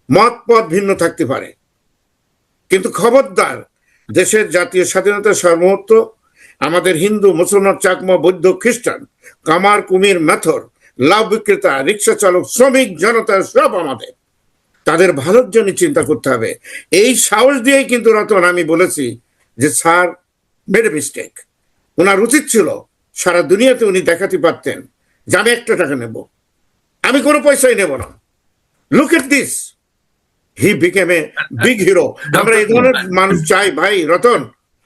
মত পথ ভিন্ন থাকতে পারে, কিন্তু খবরদার, দেশের জাতীয় স্বাধীনতার সার্বভৌমত্ব, আমাদের হিন্দু, মুসলমান, চাকমা, বৌদ্ধ, খ্রিস্টান, কামার কুমির, মেথর, লাভ বিক্রেতা, রিক্সা চালক, শ্রমিক জনতা, সব আমাদের, তাদের ভালোর জন্য চিন্তা করতে হবে। এই সাহস দিয়েই কিন্তু রতন আমি বলেছি যে স্যার মেড এ মিস্টেক। ওনার উচিত ছিল সারা দুনিয়াতে উনি দেখাতে পারতেন যে আমি 1 টাকা নেব, আমি কোনো পয়সাই নেব না, look at this, he became a big hero. আমরা এই ধরনের মানুষ চাই ভাই রতন,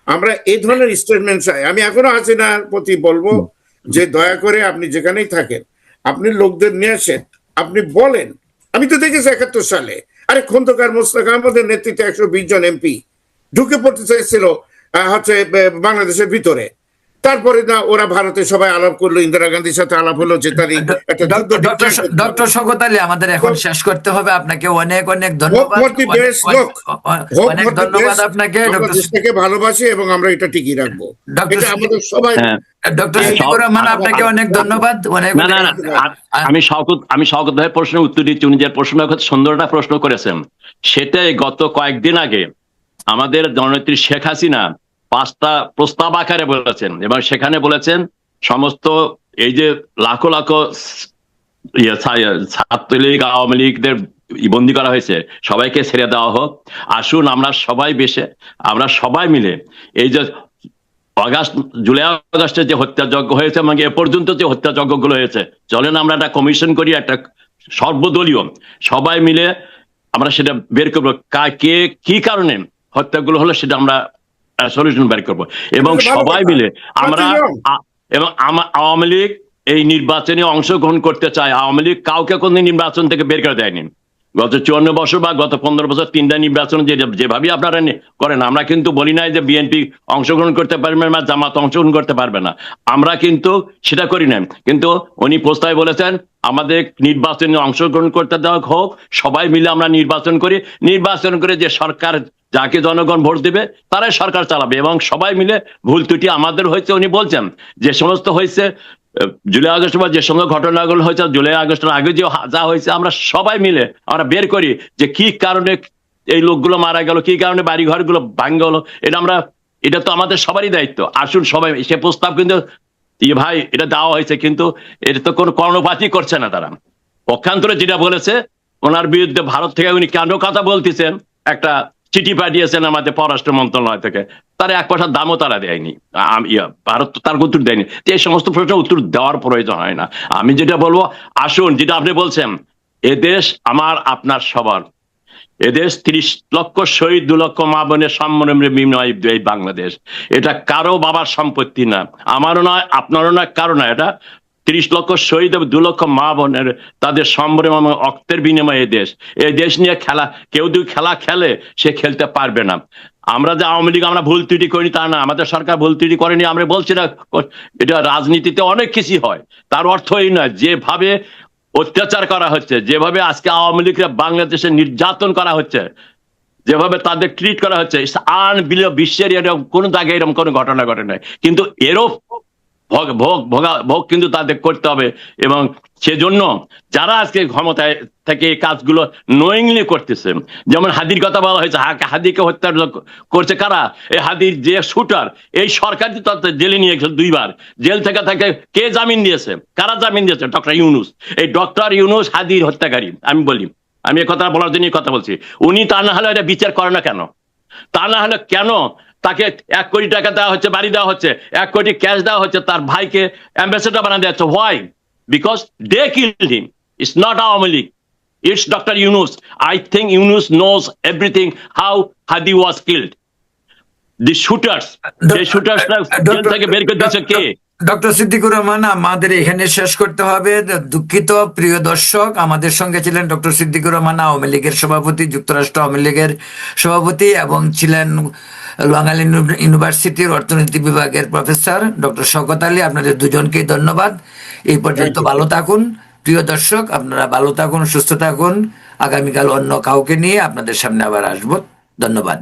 আমরা এই ধরনের স্টেটমেন্ট চাই। আমি এখনো হাসিনার প্রতি বলবো যে দয়া করে আপনি যেখানেই থাকেন আপনি লোকদের নিয়ে আসেন, আপনি বলেন। আমি তো দেখেছি 71 সালে আরে খন্দকার মোস্তাক আহমদের নেতৃত্বে 120 জন এমপি ঢুকে পড়তে চাইছিল হচ্ছে বাংলাদেশের ভিতরে। তারপরে না ওরা ভারতে সবাই আলাপ করলো, ইন্দিরা গান্ধীর সাথে আলাপ হলো যে তারই একটা ডক্টর শওকত আলী, আমাদের এখন শেষ করতে হবে। আপনাকে অনেক অনেক ধন্যবাদ, অনেক ধন্যবাদ আপনাকে। দেশটাকে ভালোবাসি এবং আমরা এটা টিকিয়ে রাখবো, এটা আমাদের সবাই। ডক্টর সিদ্দিকুর রহমান, আপনাকে অনেক ধন্যবাদ। আমি শওকত ভাইয়ের প্রশ্নের উত্তর দিচ্ছি। উনি যে প্রশ্ন সুন্দরটা প্রশ্ন করেছেন, সেটাই গত কয়েকদিন আগে আমাদের জননেত্রী শেখ হাসিনা 5টা প্রস্তাব আকারে বলেছেন, এবং সেখানে বলেছেন সমস্ত এই যে লাখো লাখো ছাত্রলীগ আওয়ামী লীগদের বন্দী করা হয়েছে সবাইকে ছেড়ে দেওয়া হোক। আসুন আমরা সবাই মিলে এই যে জুলাই আগস্টে যে হত্যাযজ্ঞ হয়েছে এবং এ পর্যন্ত যে হত্যাযজ্ঞ গুলো হয়েছে, চলেন আমরা একটা কমিশন করি, একটা সর্বদলীয়, সবাই মিলে আমরা সেটা বের করবো কে কি কারণে হত্যাগুলো হলো, সেটা আমরা সলিউশন বের করবো। এবং সবাই মিলে আমরা আওয়ামী লীগ এই নির্বাচনে অংশগ্রহণ করতে চায়। আওয়ামী লীগ কাউকে কোন নির্বাচন থেকে বের করে দেয়নি। গত 54 বছর বা গত 15 বছর 3টা নির্বাচন যেভাবে আপনারা করেন, আমরা কিন্তু বলি নাই যে বিএনপি অংশগ্রহণ করতে পারবে না, জামাত অংশগ্রহণ করতে পারবে না, আমরা কিন্তু সেটা করি নাই। কিন্তু উনি প্রস্তাবে বলেছেন আমাদের নির্বাচনে অংশগ্রহণ করতে দেওয়া হোক, সবাই মিলে আমরা নির্বাচন করে যে সরকার যাকে জনগণ ভোট দেবে তারাই সরকার চালাবে, এবং সবাই মিলে ভুল ত্রুটি আমাদের হয়েছে। উনি বলছেন যে সমস্ত হয়েছে জুলাই আগস্ট বা যে সমস্ত ঘটনাগুলো হয়েছে জুলাই আগস্টের আগে যে যা হয়েছে, আমরা সবাই মিলে আমরা বের করি যে কি কারণে এই লোকগুলো মারা গেল, কি কারণে বাড়ি ঘরগুলো ভাঙ্গা হলো। এটা তো আমাদের সবারই দায়িত্ব। আসুন সবাই, সে প্রস্তাব কিন্তু ভাই এটা দেওয়া হয়েছে, কিন্তু এটা তো কোনো কর্ণপাতই করছে না তারা। পক্ষান্তরে যেটা বলেছে ওনার বিরুদ্ধে ভারত থেকে উনি কেন কথা বলতেছেন, একটা চিঠি পাঠিয়েছেন আমাদের পররাষ্ট্র মন্ত্রণালয় থেকে, তার 1 পয়সার দামও তারা দেয়নি, ভারত তার উত্তর দেয়নি। এই সমস্ত প্রশ্নের উত্তর দেওয়ার প্রয়োজন হয় না। আমি যেটা বলবো, আসুন, যেটা আপনি বলছেন, এদেশ আমার আপনার সবার, এদেশ 30 লক্ষ শহীদ, 2 লক্ষ মা বোনের সম্মানে বিনয় এই বাংলাদেশ। এটা কারো বাবার সম্পত্তি না, আমারও নয়, আপনারও নয়, কারো না। এটা 30 লক্ষ শহীদ এবং 2 লক্ষ মা বোনের তাদের সম্মানে রক্তের বিনিময়ে এই দেশ নিয়ে কেউ খেলা খেলে, সে খেলতে পারবে না। আমরা যে আওয়ামী লীগ আমরা ভুল ত্রুটি করিনি তা না, আমাদের সরকার ভুল ত্রুটি করেনি, আমরা বলছি না। এটা রাজনীতিতে অনেক কিছু হয়, তার অর্থ এই নয় যেভাবে অত্যাচার করা হচ্ছে, যেভাবে আজকে আওয়ামী লীগরা বাংলাদেশে নির্যাতন করা হচ্ছে, যেভাবে তাদের ট্রিট করা হচ্ছে, বিশ্বের এরকম কোন জায়গায় এরকম কোনো ঘটনা ঘটে নাই। কিন্তু এরও ভোগ কিন্তু তাদের করতে হবে, এবং সেজন্য যারা আজকে ক্ষমতায় থেকে এই কাজগুলো নোয়িংলি করতেছে, যেমন হাদির কথা বলা হয়েছে, হাদিকে হত্যা করছে কারা? এই হাদির যে শুটার, এই সরকার জেলে নিয়ে গেছে 2 বার, জেল থেকে কে জামিন দিয়েছে, কারা জামিন দিয়েছে? ডক্টর ইউনূস। এই ডক্টর ইউনূস হাদির হত্যাকারী। আমি এই কথা বলার জন্য কথা বলছি। উনি তা না হলে এটা বিচার করে না কেন? তা না হলে কেন তাকে 1 কোটি টাকা দেওয়া হচ্ছে, বাড়ি দেওয়া হচ্ছে, 1 কোটি ক্যাশ দেওয়া হচ্ছে, তার ভাইকে অ্যাম্বাসেডর বানিয়ে দেওয়া হচ্ছে? Why? Because they killed him. It's not Awami League, it's Dr. Yunus. I think Yunus knows everything how Hadi was killed. The shooters, jail থেকে বের করে দিয়েছে কে? ডক্টর সিদ্দিকুর রহমান, আমাদের এখানে শেষ করতে হবে। দুঃখিত প্রিয় দর্শক, আমাদের সঙ্গে ছিলেন ডক্টর সিদ্দিকুর রহমান, আওয়ামী লীগের সভাপতি, যুক্তরাষ্ট্র আওয়ামী লীগের সভাপতি, এবং ছিলেন লংআইল্যান্ড ইউনিভার্সিটির অর্থনীতি বিভাগের প্রফেসর ডক্টর শওকত আলী। আপনাদের দুজনকেই ধন্যবাদ। এই পর্যন্ত ভালো থাকুন প্রিয় দর্শক, আপনারা ভালো থাকুন, সুস্থ থাকুন। আগামীকাল অন্য কাউকে নিয়ে আপনাদের সামনে আবার আসবো। ধন্যবাদ।